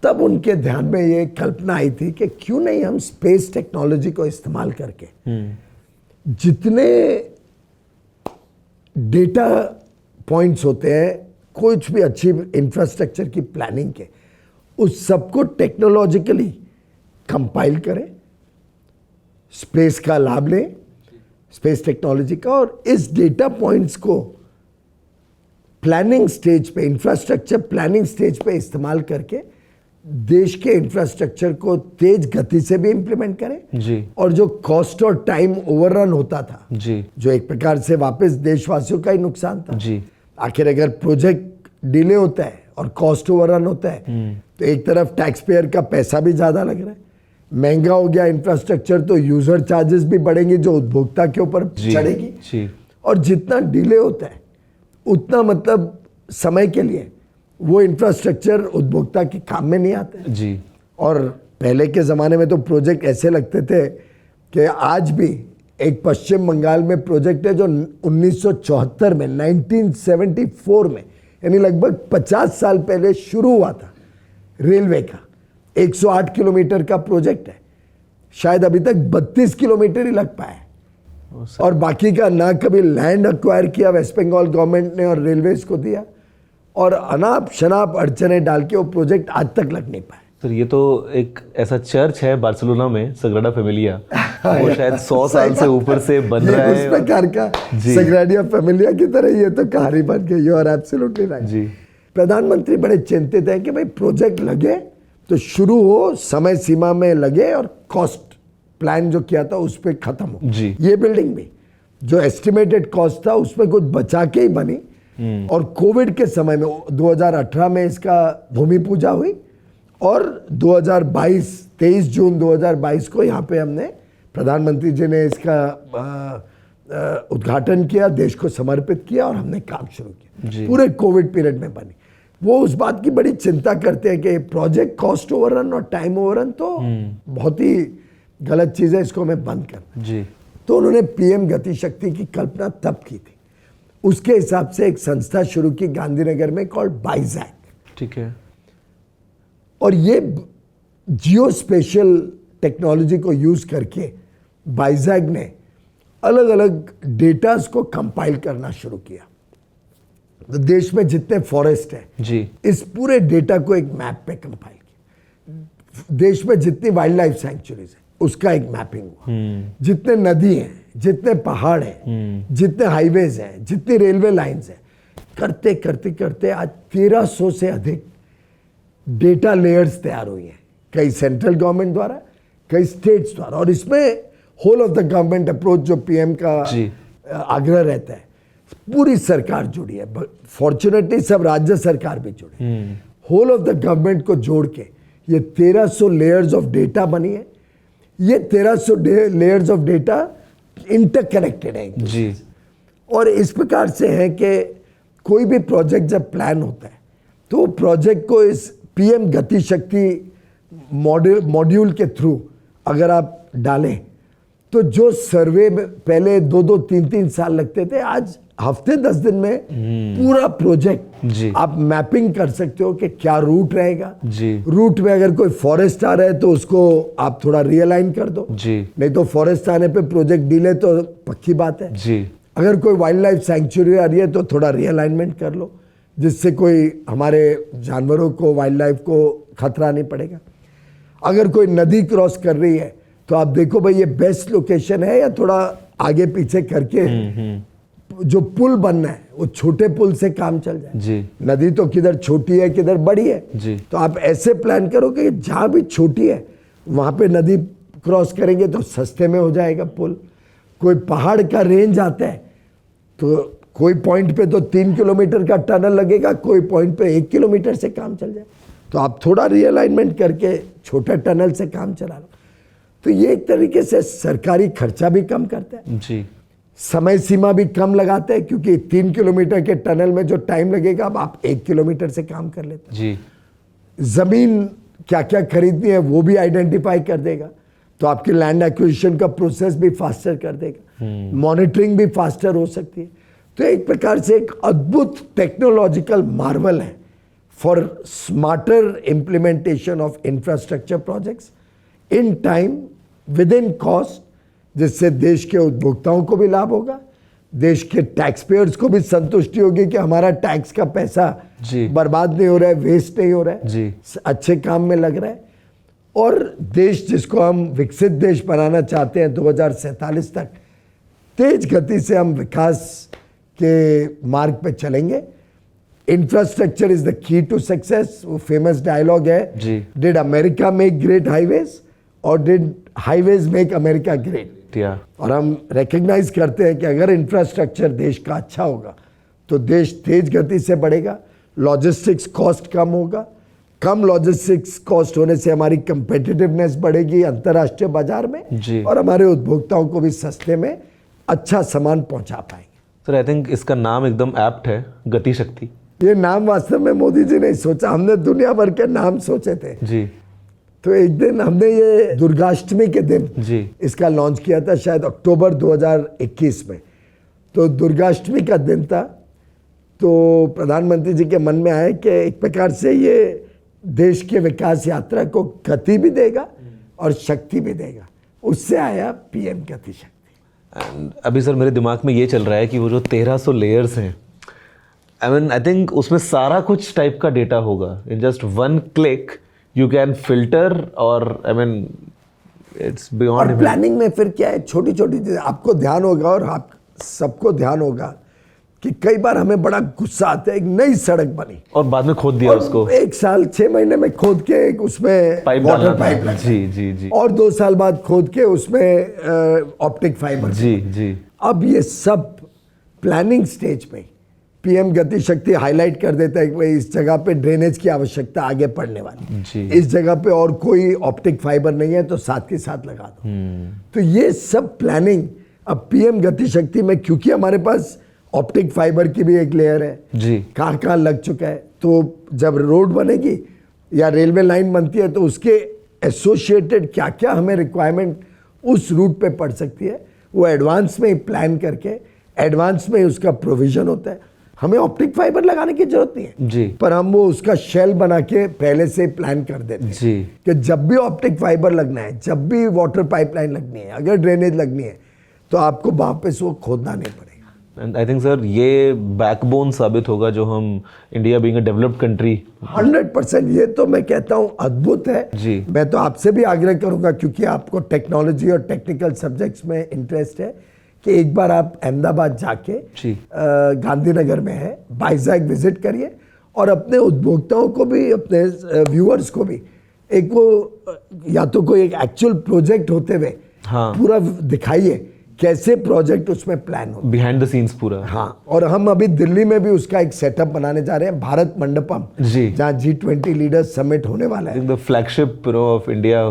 तब उनके ध्यान में ये कल्पना आई थी कि क्यों नहीं हम स्पेस टेक्नोलॉजी को इस्तेमाल करके जितने डेटा पॉइंट्स होते हैं कुछ भी अच्छी इंफ्रास्ट्रक्चर की प्लानिंग के, उस सबको टेक्नोलॉजिकली कंपाइल करें, स्पेस का लाभ लें, स्पेस टेक्नोलॉजी का, और इस डेटा पॉइंट्स को प्लानिंग स्टेज पे, इंफ्रास्ट्रक्चर प्लानिंग स्टेज पे इस्तेमाल करके देश के इंफ्रास्ट्रक्चर को तेज गति से भी इम्प्लीमेंट करें जी। और जो कॉस्ट और टाइम ओवररन होता था जी, जो एक प्रकार से वापस देशवासियों का ही नुकसान था जी। आखिर अगर प्रोजेक्ट डिले होता है और कॉस्ट ओवररन होता है तो एक तरफ टैक्स पेयर का पैसा भी ज़्यादा लग रहा है, महंगा हो गया इंफ्रास्ट्रक्चर तो यूज़र चार्जेस भी बढ़ेंगे जो उपभोक्ता के ऊपर चढ़ेगी जी। और जितना डिले होता है उतना मतलब समय के लिए वो इंफ्रास्ट्रक्चर उपभोक्ता के काम में नहीं आते जी। और पहले के ज़माने में तो प्रोजेक्ट ऐसे लगते थे कि आज भी एक पश्चिम बंगाल में प्रोजेक्ट है जो 1974 में 1974 में यानी लगभग 50 साल पहले शुरू हुआ था, रेलवे का 108 किलोमीटर का प्रोजेक्ट है, शायद अभी तक 32 किलोमीटर ही लग पाया और बाकी का ना कभी लैंड अक्वायर किया वेस्ट बंगाल गवर्नमेंट ने और रेलवेज को दिया और अनाप शनाप अड़चने डाल के वो प्रोजेक्ट आज तक लग नहीं पाए। सर ये तो एक ऐसा चर्च है बार्सिलोना में, सग्राडा फैमिलिया, वो शायद 100 साल से ऊपर से बन रहा है। उस प्रकार का सग्राडिया फैमिलिया की तरह ये तो कहानी बन गई। यू आर एब्सोल्युटली राइट जी। प्रधानमंत्री बड़े चिंतित हैं कि भाई प्रोजेक्ट लगे तो शुरू हो, समय सीमा में लगे और कॉस्ट प्लान जो किया था उस पर खत्म हो। जी। ये बिल्डिंग भी जो एस्टिमेटेड कॉस्ट था उसमें कुछ बचा के ही बनी। और कोविड के समय में 2018 में इसका भूमि पूजा हुई और 23 जून 2022 को यहाँ पे हमने प्रधानमंत्री जी ने इसका उद्घाटन किया, देश को समर्पित किया और हमने काम शुरू किया। पूरे कोविड पीरियड में बनी। वो उस बात की बड़ी चिंता करते हैं कि प्रोजेक्ट कॉस्ट ओवररन और टाइम ओवररन तो बहुत ही गलत चीज़ है, इसको हमें बंद करना जी। तो उन्होंने पीएम गति शक्ति की कल्पना तब की थी। उसके हिसाब से एक संस्था शुरू की गांधीनगर में कॉल्ड बाइजैक। ठीक है। और ये जियो स्पेशल टेक्नोलॉजी को यूज करके बाइजैक ने अलग अलग डेटास को कंपाइल करना शुरू किया। तो देश में जितने फॉरेस्ट है जी, इस पूरे डेटा को एक मैप पे कंपाइल किया। देश में जितनी वाइल्ड लाइफ सेंचुरीज है उसका एक मैपिंग हुआ। जितने नदी हैं, जितने पहाड़ हैं, जितने हाईवेज हैं, जितनी रेलवे लाइंस हैं, करते करते करते आज 1300 से अधिक डेटा लेयर्स तैयार हुई हैं, कई सेंट्रल गवर्नमेंट द्वारा, कई स्टेट्स द्वारा। और इसमें whole of the government approach जो पीएम का आग्रह रहता है, पूरी सरकार जुड़ी है। फॉर्चुनेटली सब राज्य सरकार भी जुड़ी। होल ऑफ द गवर्नमेंट को जोड़ के ये 1300 लेयर्स ऑफ डेटा बनी है। ये 1300 लेयर्स ऑफ डेटा इंटरकनेक्टेड है जी। और इस प्रकार से है कि कोई भी प्रोजेक्ट जब प्लान होता है तो प्रोजेक्ट को इस पीएम गति शक्ति मॉड्यूल के थ्रू अगर आप डालें तो जो सर्वे में पहले 2-2, 3-3 साल लगते थे, आज हफ्ते 10 दिन में पूरा प्रोजेक्ट आप मैपिंग कर सकते हो कि क्या रूट रहेगा। रूट में अगर कोई फॉरेस्ट आ रहा है तो उसको आप थोड़ा रियलाइन कर दो जी। नहीं तो फॉरेस्ट आने पे प्रोजेक्ट डिले तो पक्की बात है जी। अगर कोई वाइल्ड लाइफ सेंचुरी आ रही है तो थोड़ा रियलाइनमेंट कर लो, जिससे कोई हमारे जानवरों को, वाइल्ड लाइफ को खतरा नहीं पड़ेगा। अगर कोई नदी क्रॉस कर रही है तो आप देखो भाई ये बेस्ट लोकेशन है या थोड़ा आगे पीछे करके जो पुल बनना है वो छोटे पुल से काम चल जाए जी। नदी तो किधर छोटी है किधर बड़ी है जी। तो आप ऐसे प्लान करो कि जहां भी छोटी है वहां पे नदी क्रॉस करेंगे तो सस्ते में हो जाएगा पुल। कोई पहाड़ का रेंज आता है तो कोई पॉइंट पे तो 3 किलोमीटर का टनल लगेगा, कोई पॉइंट पे 1 किलोमीटर से काम चल जाए। तो आप थोड़ा रियलाइनमेंट करके छोटे टनल से काम चला लो। तो ये एक तरीके से सरकारी खर्चा भी कम करता है जी। समय सीमा भी कम लगाते हैं क्योंकि 3 किलोमीटर के टनल में जो टाइम लगेगा अब आप 1 किलोमीटर से काम कर लेते हैं जी। जमीन क्या क्या खरीदनी है वो भी आइडेंटिफाई कर देगा, तो आपकी लैंड एक्विजिशन का प्रोसेस भी फास्टर कर देगा। मॉनिटरिंग भी फास्टर हो सकती है। तो एक प्रकार से एक अद्भुत टेक्नोलॉजिकल मार्वल है for smarter implementation of infrastructure projects in time, with in cost, जिससे देश के उपभोक्ताओं को भी लाभ होगा, देश के टैक्स पेयर्स को भी संतुष्टि होगी कि हमारा टैक्स का पैसा बर्बाद नहीं हो रहा है, वेस्ट नहीं हो रहा है जी। अच्छे काम में लग रहा है। और देश जिसको हम विकसित देश बनाना चाहते हैं 2047 तक, तेज गति से हम विकास के मार्ग पे चलेंगे। Infrastructure is the key to success. वो फेमस डायलॉग है, did America make great highways और did highways make America great. और हम रिकग्नाइज करते हैं कि अगर इंफ्रास्ट्रक्चर देश का अच्छा होगा तो देश तेज गति से बढ़ेगा, लॉजिस्टिक्स कॉस्ट कम होगा, कम लॉजिस्टिक्स कॉस्ट होने से हमारी कंपेटिटिवनेस बढ़ेगी अंतर्राष्ट्रीय बाजार में और हमारे उपभोक्ताओं को भी सस्ते में अच्छा सामान पहुंचा पाएंगे। सर आई थिंक इसका नाम एकदम एप्ट है, गति शक्ति। ये नाम वास्तव में मोदी जी ने सोचा, हमने दुनिया भर के नाम सोचे थे जी। तो एक दिन हमने ये दुर्गाष्टमी के दिन जी इसका लॉन्च किया था, शायद अक्टूबर 2021 में। तो दुर्गाष्टमी का दिन था, तो प्रधानमंत्री जी के मन में आया कि एक प्रकार से ये देश के विकास यात्रा को गति भी देगा और शक्ति भी देगा। उससे आया पीएम गति शक्ति। एंड अभी सर मेरे दिमाग में ये चल रहा है कि वो जो 1300 लेयर्स हैं, आई मीन आई थिंक उसमें सारा कुछ टाइप का डेटा होगा. In just one click you can filter और आई मीन इट्स और बियॉन्ड. प्लानिंग में फिर क्या है, छोटी छोटी चीजें आपको ध्यान होगा और आप सबको ध्यान होगा कि कई बार हमें बड़ा गुस्सा आता है, एक नई सड़क बनी और बाद में खोद दिया और उसको, 1 साल 6 महीने में खोद के एक उसमें पाइप वाटर डालना पाइप था. लगा, जी जी जी और 2 साल बाद खोद के उसमें ऑप्टिक फाइबर. जी जी. अब ये सब प्लानिंग स्टेज में पीएम गति शक्ति हाईलाइट कर देता है कि भाई इस जगह पे ड्रेनेज की आवश्यकता आगे पड़ने वाली, जी. इस जगह पे और कोई ऑप्टिक फाइबर नहीं है तो साथ के साथ लगा दो. तो ये सब प्लानिंग अब पीएम गति शक्ति में, क्योंकि हमारे पास ऑप्टिक फाइबर की भी एक लेयर है, जी. कहाँ कहाँ लग चुका है, तो जब रोड बनेगी या रेलवे लाइन बनती है तो उसके एसोसिएटेड क्या क्या हमें रिक्वायरमेंट उस रूट पे पड़ सकती है, वो एडवांस में ही प्लान करके एडवांस में ही उसका प्रोविजन होता है. हमें ऑप्टिक फाइबर लगाने की जरूरत नहीं है जी. पर हम वो उसका शेल बना के पहले से प्लान कर देते हैं जी. कि जब भी ऑप्टिक फाइबर लगना है, जब भी वाटर पाइपलाइन लगनी है, अगर ड्रेनेज लगनी है तो आपको वापस वो खोदना नहीं पड़ेगा. एंड आई थिंक सर ये बैकबोन साबित होगा जो हम India being a developed country. 100% ये तो मैं कहता हूँ अद्भुत है. जी. मैं तो आपसे भी आग्रह करूंगा, क्योंकि आपको टेक्नोलॉजी और टेक्निकल सब्जेक्ट्स में इंटरेस्ट है, कि एक बार आप अहमदाबाद जाके जी. गांधीनगर में है, वाइजैक विजिट करिए और अपने उपभोक्ताओं को भी, अपने व्यूअर्स को भी एक वो या तो कोई एक एक्चुअल प्रोजेक्ट होते हुए हाँ. पूरा दिखाइए कैसे प्रोजेक्ट उसमें प्लान हो. बिहाइंड द सीन्स पूरा. हाँ, और हम अभी दिल्ली में भी उसका एक सेटअप बनाने जा रहे हैं, भारत मंडपम, जी. जहाँ G20 लीडर्स समिट होने वाला है. The flagship of India.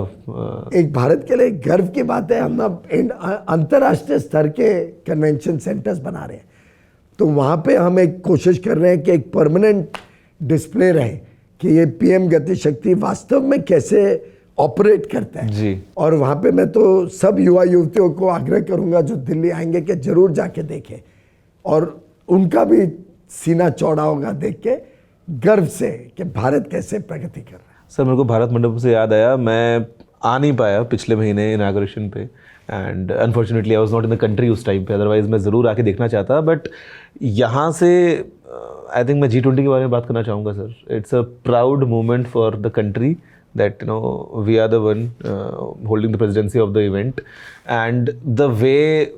एक भारत के लिए गर्व की बात है, हम अब अंतर्राष्ट्रीय स्तर के कन्वेंशन सेंटर्स बना रहे हैं, तो वहाँ पे हम एक कोशिश कर रहे हैं कि एक परमानेंट डिस्प्ले रहे कि ये पीएम गति शक्ति वास्तव में कैसे ऑपरेट करता है. जी. और वहाँ पे मैं तो सब युवा युवतियों को आग्रह करूँगा जो दिल्ली आएंगे कि जरूर जाके देखें, और उनका भी सीना चौड़ा होगा देख के गर्व से कि भारत कैसे प्रगति कर रहा है. सर मेरे को भारत मंडप से याद आया, मैं आ नहीं पाया पिछले महीने इनाग्रेशन पे, and unfortunately I was not in the country उस टाइम पे, अदरवाइज मैं ज़रूर आके देखना चाहता. बट यहाँ से आई थिंक मैं G20 के बारे में बात करना चाहूँगा sir. It's a proud moment for the country that we are the one holding the presidency of the event, and the way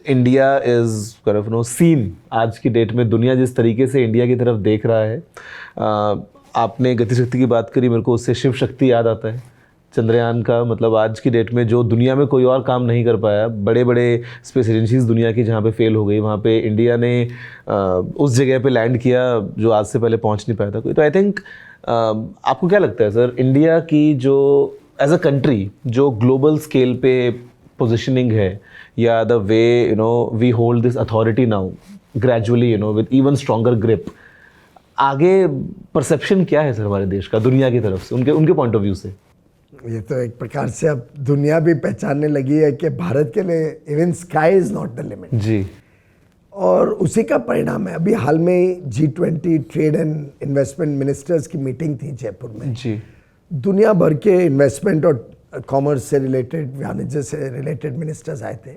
India is kind of seen आज की डेट में, दुनिया जिस तरीके से इंडिया की तरफ देख रहा है. आपने गति शक्ति की बात करी, मेरे को उससे शिव शक्ति याद आता है, चंद्रयान का. मतलब आज की डेट में जो दुनिया में कोई और काम नहीं कर पाया, बड़े बड़े स्पेस एजेंसीज दुनिया की जहाँ पे फेल हो गई, वहाँ पे इंडिया ने उस जगह पे लैंड किया जो आज से पहले पहुँच नहीं पाया था कोई. तो आई थिंक आपको क्या लगता है सर, इंडिया की जो एज अ कंट्री जो ग्लोबल स्केल पे पोजिशनिंग है, या the way we hold this authority now gradually with even stronger grip, आगे परसेप्शन क्या है सर हमारे देश का दुनिया की तरफ से, उनके पॉइंट ऑफ व्यू से? ये तो एक प्रकार से अब दुनिया भी पहचानने लगी है कि भारत के लिए even sky is not the limit. जी. और उसी का परिणाम है. अभी हाल में G20 trade and investment ministers की मीटिंग थी जयपुर में. जी. दुनिया भर के इन्वेस्टमेंट और कॉमर्स से रिलेटेड, वाणिज्य से रिलेटेड मिनिस्टर्स आए थे,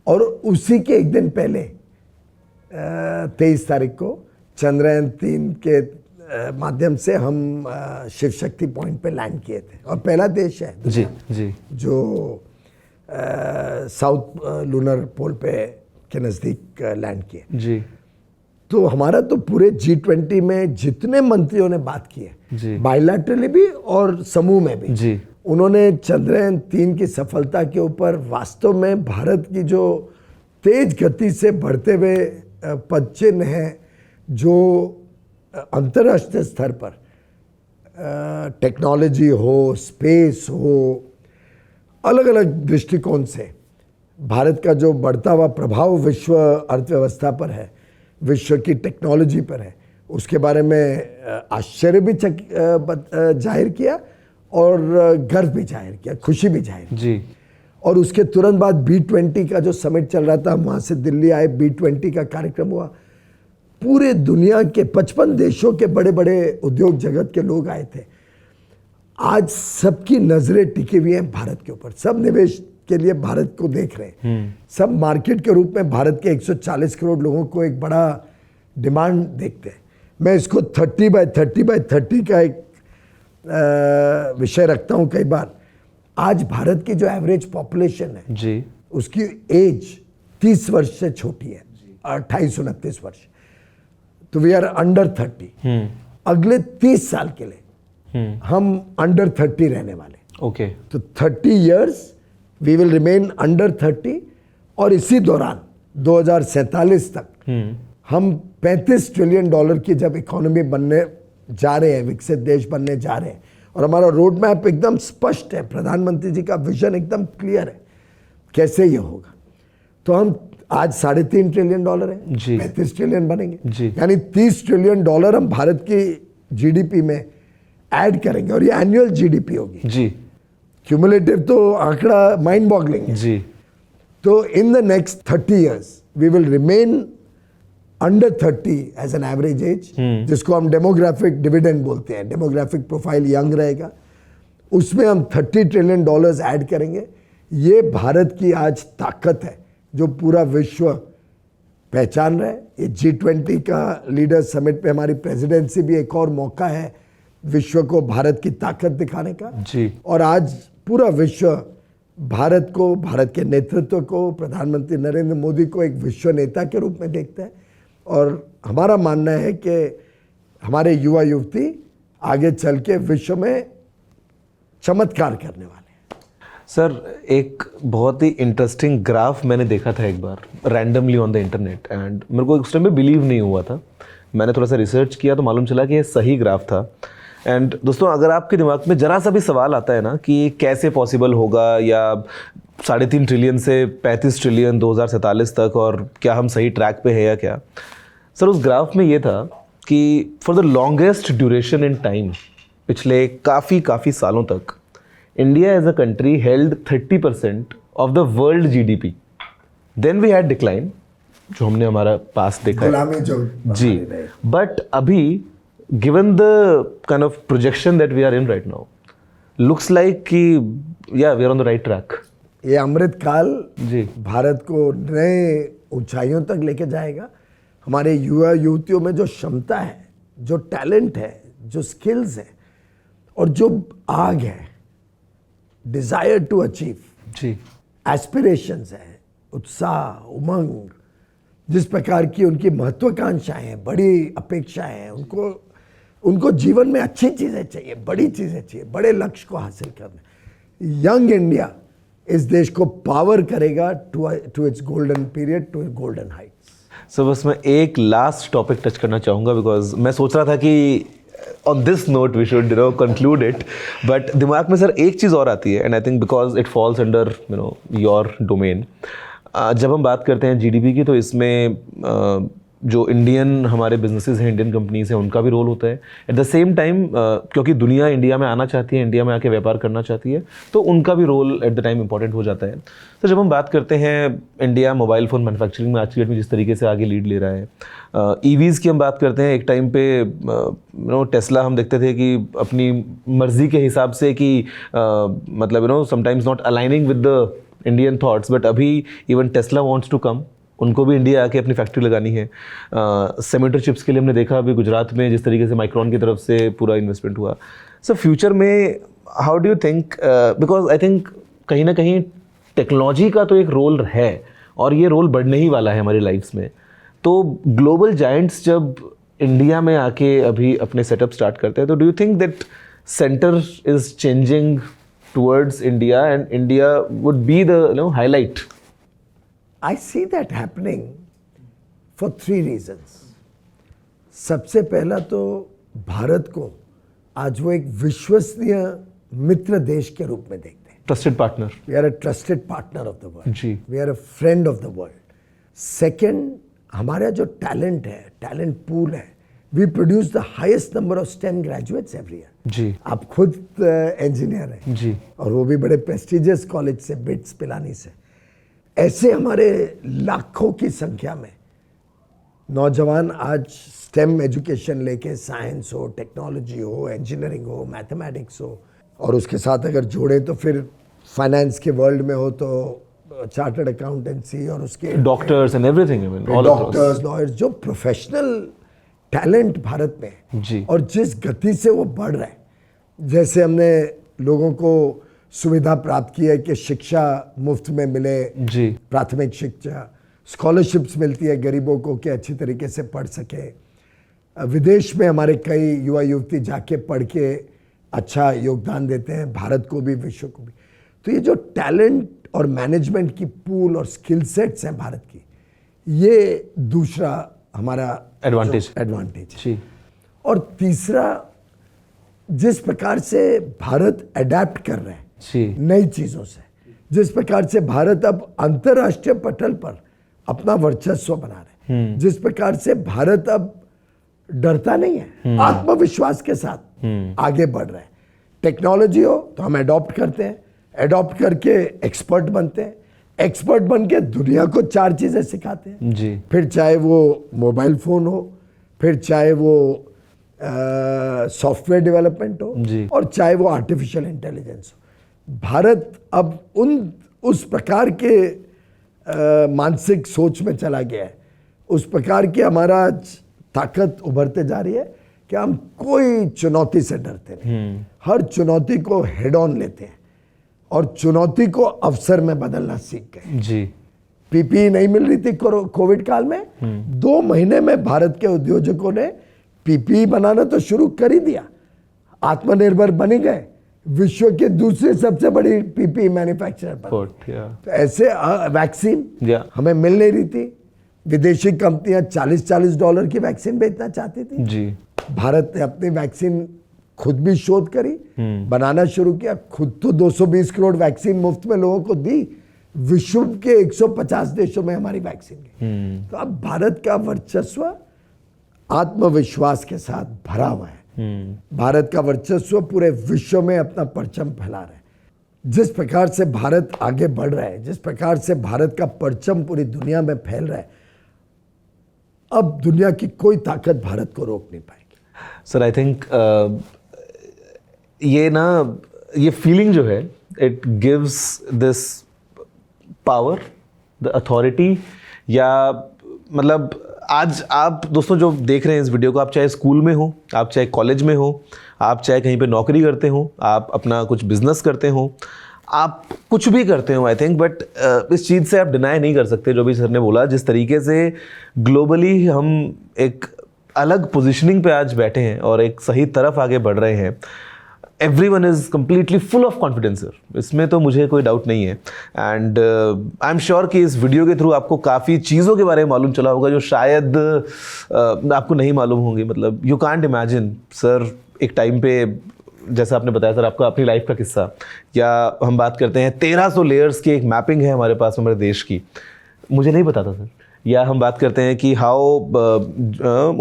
और उसी के एक दिन पहले 23 तारीख को चंद्रयान 3 के माध्यम से हम शिव शक्ति पॉइंट पे लैंड किए थे, और पहला देश है जी जी जो साउथ लूनर पोल पे के नज़दीक लैंड किए. जी. तो हमारा तो पूरे G20 में जितने मंत्रियों ने बात की जी. है, बायलैटरली भी और समूह में भी, जी. उन्होंने चंद्रयान 3 की सफलता के ऊपर वास्तव में भारत की जो तेज गति से बढ़ते हुए पदचिन्ह हैं, जो अंतर्राष्ट्रीय स्तर पर टेक्नोलॉजी हो, स्पेस हो, अलग अलग दृष्टिकोण से भारत का जो बढ़ता हुआ प्रभाव विश्व अर्थव्यवस्था पर है, विश्व की टेक्नोलॉजी पर है, उसके बारे में आश्चर्य भी जाहिर किया और गर्व भी जाहिर किया, खुशी भी जाहिर की. जी. और उसके तुरंत बाद B20 का जो समिट चल रहा था, वहाँ से दिल्ली आए, B20 का कार्यक्रम हुआ, पूरे दुनिया के 55 देशों के बड़े बड़े उद्योग जगत के लोग आए थे. आज सबकी नजरें टिकी हुई हैं भारत के ऊपर, सब निवेश के लिए भारत को देख रहे हैं. सब मार्केट के रूप में भारत के 140 करोड़ लोगों को एक बड़ा डिमांड देखते हैं। मैं इसको 30/30/30 का एक विषय रखता हूँ कई बार। आज भारत की जो एवरेज पॉपुलेशन है जी, उसकी एज 30 वर्ष से छोटी है, 28-29 वर्ष। तो वी आर अंडर 30। अगले 30 साल के लिए हम अंडर 30 रहने वाले। ओके, तो 30 years we will remain under 30, और इसी दौरान 2047 तक हम $35 ट्रिलियन की जब इकोनॉमी बनने जा रहे हैं, विकसित देश बनने जा रहे हैं, और हमारा रोड मैप एकदम स्पष्ट है, प्रधानमंत्री जी का विजन एकदम क्लियर है कैसे ये होगा। तो हम आज $3.5 ट्रिलियन है, जी। 35 ट्रिलियन बनेंगे, जी। यानी $30 ट्रिलियन हम भारत की जीडीपी में ऐड करेंगे, और ये एनुअल जीडीपी होगी जी, क्यूमुलेटिव, तो आंकड़ा माइंड बॉगलिंग है। जी, तो in the next 30 years we will remain under 30 as an average age, जिसको हम डेमोग्राफिक डिविडेंड बोलते हैं। डेमोग्राफिक प्रोफाइल यंग रहेगा, उसमें हम $30 ट्रिलियन ऐड करेंगे। ये भारत की आज ताकत है जो पूरा विश्व पहचान रहा है। ये G20 का लीडर समिट पे हमारी प्रेसिडेंसी भी एक और मौका है विश्व को भारत की ताकत दिखाने का। जी। और आज पूरा विश्व भारत को, भारत के नेतृत्व को, प्रधानमंत्री नरेंद्र मोदी को एक विश्व नेता के रूप में देखता है। और हमारा मानना है कि हमारे युवा युवती आगे चल के विश्व में चमत्कार करने वाले हैं। सर, एक बहुत ही इंटरेस्टिंग ग्राफ मैंने देखा था एक बार randomly on the internet, and मेरे को उस टाइम पे बिलीव नहीं हुआ था। मैंने थोड़ा सा रिसर्च किया तो मालूम चला कि ये सही ग्राफ था। एंड दोस्तों, अगर आपके दिमाग में जरा सा भी सवाल आता है ना कि कैसे पॉसिबल होगा, या 3.5 ट्रिलियन से 35 ट्रिलियन 2047 तक, और क्या हम सही ट्रैक पे है या क्या, सर उस ग्राफ में ये था कि for the longest duration in time, पिछले काफ़ी सालों तक, India as a country held 30% of the world GDP. Then we had decline, जो हमने हमारा पास देखा है। गुलामी जो जी, बट अभी given the kind of projection that we are in right now, looks like कि yeah we are on the right track. ये अमृत काल जी, भारत को नए ऊंचाइयों तक लेके जाएगा। हमारे युवा युवतियों में जो क्षमता है, जो टैलेंट है, जो स्किल्स है, और जो आग है, डिजायर टू अचीव, जी, एस्पिरेशंस है, उत्साह, उमंग, जिस प्रकार की उनकी महत्वाकांक्षाएं हैं, बड़ी अपेक्षाएं हैं, उनको जीवन में अच्छी चीज़ें चाहिए, बड़ी चीज़ें चाहिए, बड़े लक्ष्य को हासिल करने। यंग इंडिया इस देश को पावर करेगा to its golden period, to golden heights. So बस मैं एक लास्ट टॉपिक टच करना चाहूँगा, बिकॉज मैं सोच रहा था कि on this note we should conclude it, but दिमाग में सर एक चीज़ और आती है, and I think because it falls under your domain. जब हम बात करते हैं जीडीपी की, तो इसमें जो इंडियन हमारे बिजनेसेस हैं, इंडियन कंपनीज हैं, उनका भी रोल होता है। एट द सेम टाइम क्योंकि दुनिया इंडिया में आना चाहती है, इंडिया में आके व्यापार करना चाहती है, तो उनका भी role at the time important हो जाता है। तो जब हम बात करते हैं इंडिया मोबाइल फ़ोन मैन्युफैक्चरिंग में आज की डेट में जिस तरीके से आगे लीड ले रहा है, ईवीज़ की हम बात करते हैं, एक टाइम पे टेस्ला हम देखते थे कि अपनी मर्जी के हिसाब से कि मतलब sometimes not aligning with the Indian thoughts, but अभी even Tesla wants to come, उनको भी इंडिया आके अपनी फैक्ट्री लगानी है। सेमीटर चिप्स के लिए हमने देखा अभी गुजरात में जिस तरीके से माइक्रॉन की तरफ से पूरा इन्वेस्टमेंट हुआ। सो फ्यूचर में how do you think, because I think कहीं ना कहीं टेक्नोलॉजी का तो एक रोल है, और ये रोल बढ़ने ही वाला है हमारी लाइफ्स में। तो ग्लोबल जायंट्स जब इंडिया में आके अभी अपने सेटअप स्टार्ट करते हैं, तो do you think that centre is changing towards India and India would be the highlight? I see that happening for 3 reasons. सबसे पहला तो भारत को आज वो एक विश्वसनीय मित्र देश के रूप में देखते हैं। Trusted partner. We are a trusted partner of the world. जी। We are a friend of the world. Second, हमारा जो टैलेंट है, टैलेंट पूल है, we produce the highest number of STEM graduates every year. जी। आप खुद engineer हैं जी, और वो भी बड़े प्रेस्टिजियस कॉलेज से, बिट्स पिलानी से। ऐसे हमारे लाखों की संख्या में नौजवान आज स्टेम एजुकेशन लेके, साइंस हो, टेक्नोलॉजी हो, इंजीनियरिंग हो, मैथमेटिक्स हो, और उसके साथ अगर जोड़ें तो फिर फाइनेंस के वर्ल्ड में हो तो चार्टर्ड अकाउंटेंसी और उसके doctors and everything, I mean all doctors, lawyers, जो प्रोफेशनल टैलेंट भारत में है जी। और जिस गति से वो बढ़ रहा है, जैसे हमने लोगों को सुविधा प्राप्त की है कि शिक्षा मुफ्त में मिले जी, प्राथमिक शिक्षा, स्कॉलरशिप्स मिलती है गरीबों को कि अच्छी तरीके से पढ़ सके। विदेश में हमारे कई युवा युवती जाके पढ़ के अच्छा योगदान देते हैं भारत को भी, विश्व को भी। तो ये जो टैलेंट और मैनेजमेंट की पूल और स्किल सेट्स हैं भारत की, ये दूसरा हमारा एडवांटेज जी। और तीसरा, जिस प्रकार से भारत अडेप्ट कर रहा है जी, नई चीज़ों से, जिस प्रकार से भारत अब अंतर्राष्ट्रीय पटल पर अपना वर्चस्व बना रहा है, जिस प्रकार से भारत अब डरता नहीं है, आत्मविश्वास के साथ आगे बढ़ रहा है। टेक्नोलॉजी हो तो हम अडॉप्ट करते हैं, अडॉप्ट करके एक्सपर्ट बनते हैं, एक्सपर्ट बन के दुनिया को 4 चीज़ें सिखाते हैं जी, फिर चाहे वो मोबाइल फ़ोन हो, फिर चाहे वो सॉफ्टवेयर डेवलपमेंट हो जी। और चाहे वो आर्टिफिशियल इंटेलिजेंस हो। भारत अब उस प्रकार के मानसिक सोच में चला गया है, उस प्रकार की हमारा ताकत उभरते जा रही है कि हम कोई चुनौती से डरते नहीं, हर चुनौती को हेड ऑन लेते हैं और चुनौती को अवसर में बदलना सीख गए। जी, पीपीई नहीं मिल रही थी कोविड काल में, 2 महीने में भारत के उद्योजकों ने पीपीई बनाना तो शुरू कर ही दिया, आत्मनिर्भर बन गए, विश्व के दूसरे सबसे बड़ी पीपीई मैन्युफैक्चरर बन गए। तो ऐसे वैक्सीन हमें मिल नहीं रही थी, विदेशी कंपनियां $40 की वैक्सीन बेचना चाहती थी जी। भारत ने अपनी वैक्सीन खुद भी शोध करी, बनाना शुरू किया, खुद तो 220 करोड़ वैक्सीन मुफ्त में लोगों को दी, विश्व के 150 देशों में हमारी वैक्सीन गई। तो अब भारत का वर्चस्व आत्मविश्वास के साथ भरा हुआ है, भारत का वर्चस्व पूरे विश्व में अपना परचम फैला रहा है। जिस प्रकार से भारत आगे बढ़ रहा है, जिस प्रकार से भारत का परचम पूरी दुनिया में फैल रहा है, अब दुनिया की कोई ताकत भारत को रोक नहीं पाएगी। सर आई थिंक ये फीलिंग जो है, it gives this power, the authority, या मतलब आज आप दोस्तों जो देख रहे हैं इस वीडियो को, आप चाहे स्कूल में हो, आप चाहे कॉलेज में हो, आप चाहे कहीं पे नौकरी करते हो, आप अपना कुछ बिजनेस करते हो, आप कुछ भी करते हो आई थिंक, बट इस चीज़ से आप डिनाई नहीं कर सकते जो भी सर ने बोला, जिस तरीके से ग्लोबली हम एक अलग पोजीशनिंग पे आज बैठे हैं और एक सही तरफ आगे बढ़ रहे हैं। Everyone is completely full of confidence sir, इसमें तो मुझे कोई डाउट नहीं है। एंड आई एम श्योर कि इस वीडियो के थ्रू आपको काफ़ी चीज़ों के बारे में मालूम चला होगा जो शायद आपको नहीं मालूम होंगी। मतलब यू कांट इमेजिन सर, एक टाइम पे जैसा आपने बताया सर आपका अपनी लाइफ का किस्सा, या हम बात करते हैं 1300 लेयर्स की एक मैपिंग है हमारे पास हमारे देश की, मुझे नहीं पता था सर। या हम बात करते हैं कि हाउ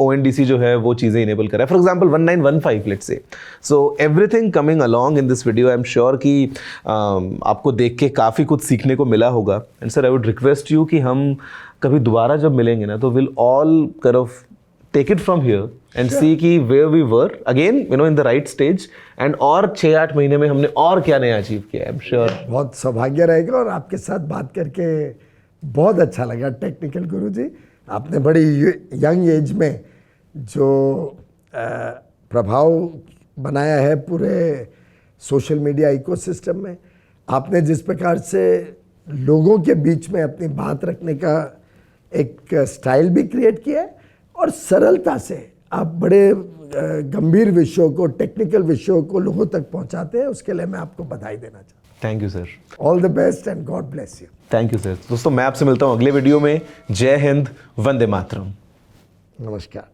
ONDC जो है वो चीज़ें इनेबल कर रहा है, for example 1915 let's say. So everything coming along in this video, I am sure कि आपको देख के काफ़ी कुछ सीखने को मिला होगा। And sir I would request you कि हम कभी दोबारा जब मिलेंगे ना, तो will all kind of take it from here and see कि where we were again, you know, in the right stage, and और 6-8 महीने में हमने और क्या नया अचीव किया। I'm sure बहुत सौभाग्य रहेगा और आपके साथ बात करके बहुत अच्छा लगा टेक्निकल गुरु जी। आपने बड़ी यंग एज में जो प्रभाव बनाया है पूरे सोशल मीडिया इकोसिस्टम में, आपने जिस प्रकार से लोगों के बीच में अपनी बात रखने का एक स्टाइल भी क्रिएट किया है और सरलता से आप बड़े गंभीर विषयों को, टेक्निकल विषयों को लोगों तक पहुंचाते हैं, उसके लिए मैं आपको बधाई देना चाहता हूँ। Thank you sir, all the best and God bless you. Thank you sir. दोस्तों मैं आपसे मिलता हूँ अगले वीडियो में। जय हिंद, वंदे मातरम। नमस्कार।